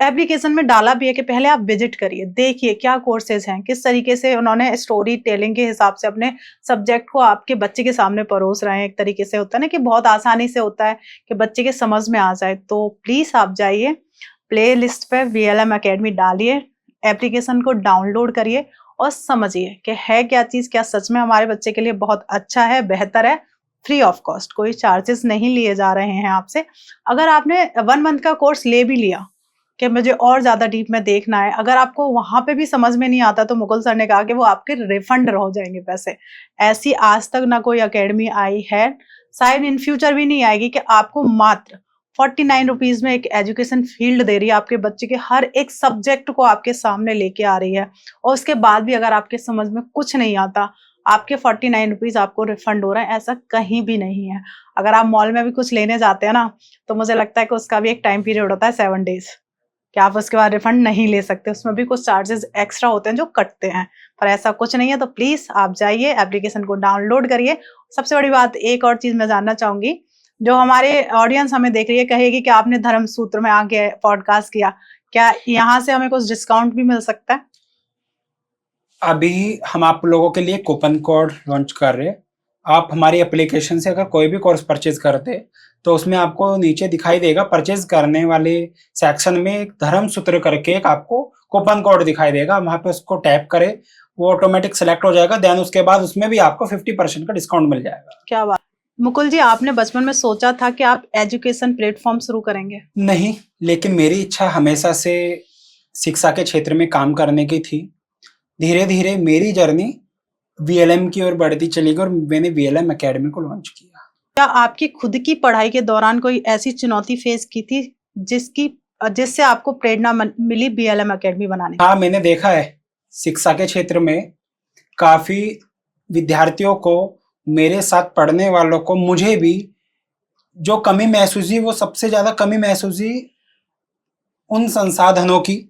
एप्लीकेशन में डाला भी है कि पहले आप विजिट करिए, देखिए क्या कोर्सेज हैं, किस तरीके से उन्होंने स्टोरी टेलिंग के हिसाब से अपने सब्जेक्ट को आपके बच्चे के सामने परोस रहे हैं। एक तरीके से होता है ना कि बहुत आसानी से होता है कि बच्चे के समझ में आ जाए। तो प्लीज आप जाइए, प्ले लिस्ट पे वीएलएम एकेडमी डालिए, एप्लीकेशन को डाउनलोड करिए और समझिए कि है क्या चीज, क्या सच में हमारे बच्चे के लिए बहुत अच्छा है, बेहतर है। फ्री ऑफ कॉस्ट, कोई चार्जेस नहीं लिए जा रहे हैं आपसे। अगर आपने 1 मंथ का कोर्स ले भी लिया कि मुझे और ज्यादा डीप में देखना है, अगर आपको वहां पे भी समझ में नहीं आता, तो मुकुल सर ने कहा कि वो आपके रिफंड हो जाएंगे पैसे। ऐसी आज तक ना कोई एकेडमी आई है, शायद इन फ्यूचर भी नहीं आएगी, कि आपको मात्र ₹49 में एक एजुकेशन फील्ड दे रही है, आपके बच्चे के हर एक सब्जेक्ट को आपके सामने लेके आ रही है, और उसके बाद भी अगर आपके समझ में कुछ नहीं आता, आपके ₹49 आपको रिफंड हो रहे हैं, ऐसा कहीं भी नहीं है। अगर आप मॉल में भी कुछ लेने जाते हैं ना, तो मुझे लगता है कि उसका भी एक टाइम पीरियड होता है 7 डेज, कि आप उसके बाद रिफंड नहीं ले सकते, उसमें भी कुछ चार्जेस एक्स्ट्रा होते हैं जो कटते हैं, पर ऐसा कुछ नहीं है। तो प्लीज आप जाइए, एप्लीकेशन को डाउनलोड करिए। सबसे बड़ी बात, एक और चीज मैं जानना चाहूंगी, जो हमारे ऑडियंस हमें देख रही है कहेगी कि आपने धर्म सूत्र में आके पॉडकास्ट किया, क्या यहाँ से हमें कुछ डिस्काउंट भी मिल सकता है? अभी हम आप लोगों के लिए कूपन कोड लॉन्च कर रहे हैं। आप हमारी एप्लीकेशन से अगर कोई भी कोर्स परचेज करते तो उसमें आपको नीचे दिखाई देगा, परचेज करने वाले सेक्शन में एक धर्म सूत्र करके एक आपको कूपन कोड दिखाई देगा। वहां पे उसको टैप करें, वो ऑटोमेटिक सेलेक्ट हो जाएगा। देन उसके बाद उसमें भी आपको 50% का डिस्काउंट मिल जाएगा। क्या बात। मुकुल जी, आपने बचपन में सोचा था कि आप एजुकेशन प्लेटफॉर्म शुरू करेंगे? नहीं, लेकिन मेरी इच्छा हमेशा से शिक्षा के क्षेत्र में काम करने की थी। धीरे धीरे मेरी जर्नी वीएलएम की ओर बढ़ती चली गई और मैंने वीएलएम एकेडमी को लॉन्च किया। क्या आपकी खुद की पढ़ाई के दौरान कोई ऐसी चुनौती फेस की थी जिससे आपको प्रेरणा मिली बीएलएम एकेडमी बनाने? हाँ, मैंने देखा है शिक्षा के क्षेत्र में काफी विद्यार्थियों को, मेरे साथ पढ़ने वालों को, मुझे भी जो कमी महसूस हुई, वो सबसे ज्यादा कमी महसूस हुई उन संसाधनों की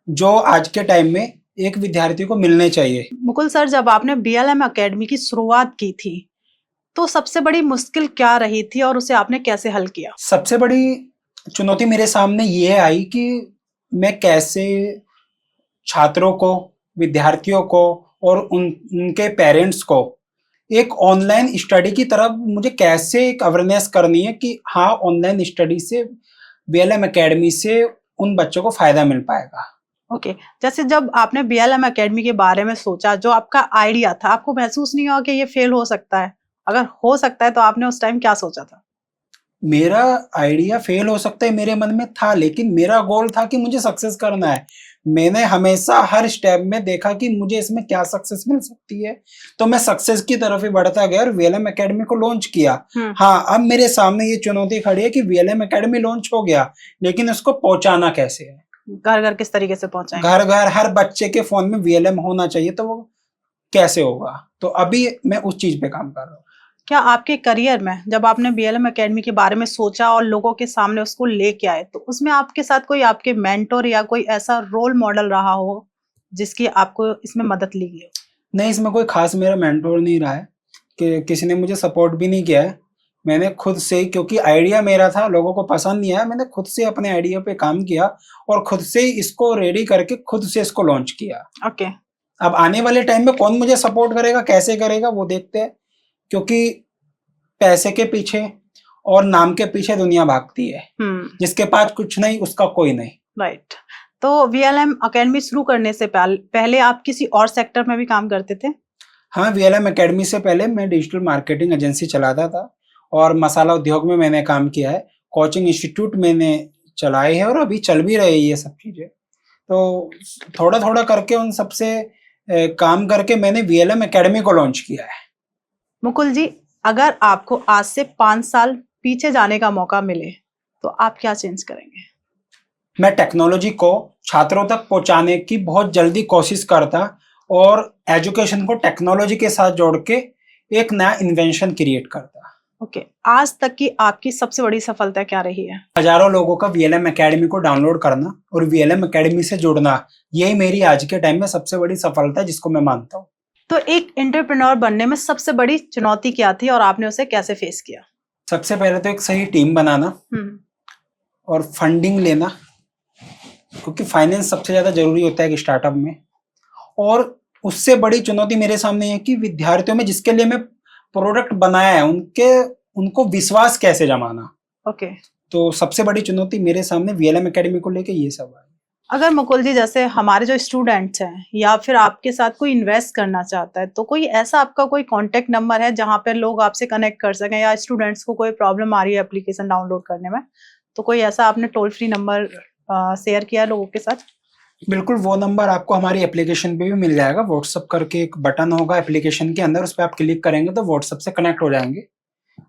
जो आज के टाइम में एक विद्यार्थी को मिलने चाहिए। मुकुल सर, जब आपने बीएलएम एकेडमी की शुरुआत की थी तो सबसे बड़ी मुश्किल क्या रही थी और उसे आपने कैसे हल किया? सबसे बड़ी चुनौती मेरे सामने ये आई कि मैं कैसे छात्रों को, विद्यार्थियों को और उनके पेरेंट्स को एक ऑनलाइन स्टडी की तरफ मुझे कैसे एक अवेयरनेस करनी है कि हाँ, ऑनलाइन स्टडी से, बीएलएम एकेडमी से उन बच्चों को फायदा मिल पाएगा। ओके, जैसे जब आपने बीएलएम एकेडमी के बारे में सोचा, जो आपका आइडिया था, आपको महसूस नहीं हुआ कि ये फेल हो सकता है? अगर हो सकता है तो आपने उस टाइम क्या सोचा था? मेरा आइडिया फेल हो सकता है मेरे मन में था, लेकिन मेरा गोल था कि मुझे सक्सेस करना है। मैंने हमेशा हर स्टेप में देखा कि मुझे इसमें क्या सक्सेस मिल सकती है, तो मैं सक्सेस की तरफ ही बढ़ता गया और वीएलएम एकेडमी को लॉन्च किया। हाँ, अब मेरे सामने ये चुनौती खड़ी है कि वीएलएम एकेडमी लॉन्च हो गया, लेकिन उसको पहुंचाना कैसे है? घर घर किस तरीके से पहुंचाएंगे? घर घर हर बच्चे के फोन में वीएलएम होना चाहिए, तो वो कैसे होगा? तो अभी मैं उस चीज पे काम कर रहा हूँ। क्या आपके करियर में जब आपने बीएलएम एकेडमी के बारे में सोचा और लोगों के सामने उसको लेके आए, तो उसमें आपके साथ कोई आपके मेंटोर या कोई ऐसा रोल मॉडल रहा हो जिसकी आपको इसमें मदद ली गई हो? नहीं, इसमें कोई खास मेरा मेंटोर नहीं रहा है, कि किसी ने मुझे सपोर्ट भी नहीं किया है। मैंने खुद से ही, क्योंकि आइडिया मेरा था, लोगों को पसंद नहीं आया, मैंने खुद से अपने आइडिया पे काम किया और खुद से ही इसको रेडी करके खुद से इसको लॉन्च किया। ओके। अब आने वाले टाइम में कौन मुझे सपोर्ट करेगा, कैसे करेगा, वो देखते हैं, क्योंकि पैसे के पीछे और नाम के पीछे दुनिया भागती है। जिसके पास कुछ नहीं उसका कोई नहीं। राइट। तो वीएलएम एकेडमी शुरू करने से पहले आप किसी और सेक्टर में भी काम करते थे? हाँ, वीएलएम एकेडमी से पहले मैं डिजिटल मार्केटिंग एजेंसी चलाता था और मसाला उद्योग में मैंने काम किया है। कोचिंग इंस्टीट्यूट मैंने चलाए हैं और अभी चल भी रही है ये सब चीजें। तो थोड़ा थोड़ा करके उन सबसे काम करके मैंने वीएलएम एकेडमी को लॉन्च किया है। मुकुल जी, अगर आपको आज से 5 साल पीछे जाने का मौका मिले तो आप क्या चेंज करेंगे? मैं टेक्नोलॉजी को छात्रों तक पहुंचाने की बहुत जल्दी कोशिश करता और एजुकेशन को टेक्नोलॉजी के साथ जोड़ के एक नया इन्वेंशन क्रिएट करता। ओके, आज तक की आपकी सबसे बड़ी सफलता क्या रही है? हजारों लोगों का वीएलएम एकेडमी को डाउनलोड करना और वीएलएम एकेडमी से जुड़ना, यही मेरी आज के टाइम में सबसे बड़ी सफलता है, जिसको मैं मानता हूँ। तो एक एंटरप्रेन्योर बनने में सबसे बड़ी चुनौती क्या थी और आपने उसे कैसे फेस किया? सबसे पहले तो एक सही टीम बनाना और फंडिंग लेना, क्योंकि फाइनेंस सबसे ज्यादा जरूरी होता है एक स्टार्टअप में। और उससे बड़ी चुनौती मेरे सामने है कि विद्यार्थियों में जिसके लिए मैं प्रोडक्ट बनाया है उनको विश्वास कैसे जमाना। ओके। तो सबसे बड़ी चुनौती मेरे सामने वीएलएम एकेडमी को लेके ये सब है। अगर मुकुल जी, जैसे हमारे जो स्टूडेंट्स हैं या फिर आपके साथ कोई इन्वेस्ट करना चाहता है, तो कोई ऐसा आपका कोई कांटेक्ट नंबर है जहां पर लोग आपसे कनेक्ट कर सकें, या स्टूडेंट्स को कोई प्रॉब्लम आ रही है एप्लीकेशन डाउनलोड करने में, तो कोई ऐसा आपने टोल फ्री नंबर शेयर किया लोगों के साथ? बिल्कुल, वो नंबर आपको हमारी एप्लीकेशन पे भी मिल जाएगा। व्हाट्सएप करके एक बटन होगा एप्लीकेशन के अंदर, उस पर आप क्लिक करेंगे तो व्हाट्सएप से कनेक्ट हो जाएंगे।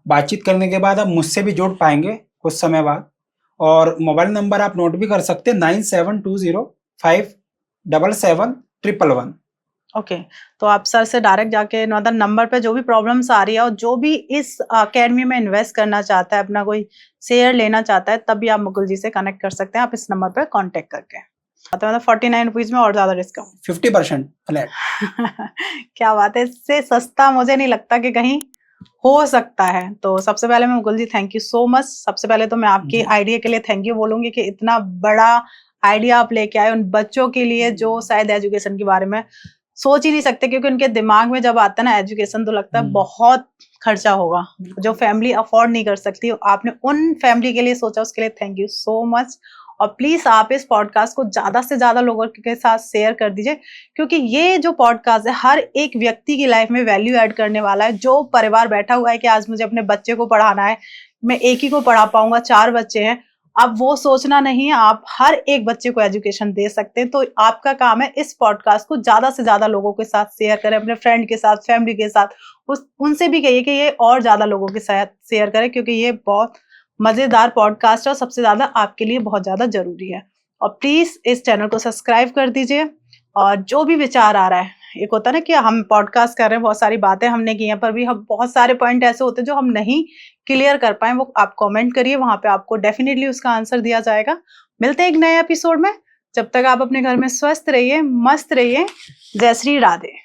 बातचीत करने के बाद आप मुझसे भी जुड़ पाएंगे कुछ समय बाद। और मोबाइल नंबर आप नोट भी कर सकते हैं 9720577111। ओके, तो आप सर से डायरेक्ट जाके मतलब नंबर पे जो भी प्रॉब्लम्स आ रही है और जो भी इस अकेडमी में इन्वेस्ट करना चाहता है, अपना कोई शेयर लेना चाहता है, तब भी आप मुकुल जी से कनेक्ट कर सकते हैं आप इस नंबर पे कांटेक्ट करके। तो मतलब 49 रुपीज में और ज्यादा डिस्काउंट 50% फ्लैट। क्या बात है, इससे सस्ता मुझे नहीं लगता कि कहीं हो सकता है। तो सबसे पहले मैं मुकुल जी थैंक यू सो मच। सबसे पहले तो मैं आपकी जी। आइडिया के लिए थैंक यू बोलूंगी कि इतना बड़ा आइडिया आप लेके आए उन बच्चों के लिए जो शायद एजुकेशन के बारे में सोच ही नहीं सकते, क्योंकि उनके दिमाग में जब आता है ना एजुकेशन तो लगता है बहुत खर्चा होगा जो फैमिली अफोर्ड नहीं कर सकती। आपने उन फैमिली के लिए सोचा, उसके लिए थैंक यू सो मच। और प्लीज आप इस पॉडकास्ट को ज्यादा से ज्यादा लोगों के साथ शेयर कर दीजिए, क्योंकि ये जो पॉडकास्ट है हर एक व्यक्ति की लाइफ में वैल्यू ऐड करने वाला है। जो परिवार बैठा हुआ है कि आज मुझे अपने बच्चे को पढ़ाना है, मैं एक ही को पढ़ा पाऊंगा, 4 बच्चे हैं, अब वो सोचना नहीं है, आप हर एक बच्चे को एजुकेशन दे सकते हैं। तो आपका काम है इस पॉडकास्ट को ज्यादा से ज्यादा लोगों के साथ शेयर करें, अपने फ्रेंड के साथ, फैमिली के साथ, उनसे भी कहिए कि ये और ज्यादा लोगों के साथ शेयर करें, क्योंकि ये बहुत मजेदार पॉडकास्ट है और सबसे ज्यादा आपके लिए बहुत ज्यादा जरूरी है। और प्लीज इस चैनल को सब्सक्राइब कर दीजिए। और जो भी विचार आ रहा है, एक होता है ना कि हम पॉडकास्ट कर रहे हैं, बहुत सारी बातें हमने की हैं, पर भी हम बहुत सारे पॉइंट ऐसे होते हैं जो हम नहीं क्लियर कर पाए, वो आप कमेंट करिए, वहां पे आपको डेफिनेटली उसका आंसर दिया जाएगा। मिलते हैं एक नए एपिसोड में, जब तक आप अपने घर में स्वस्थ रहिए, मस्त रहिए। जय श्री राधे।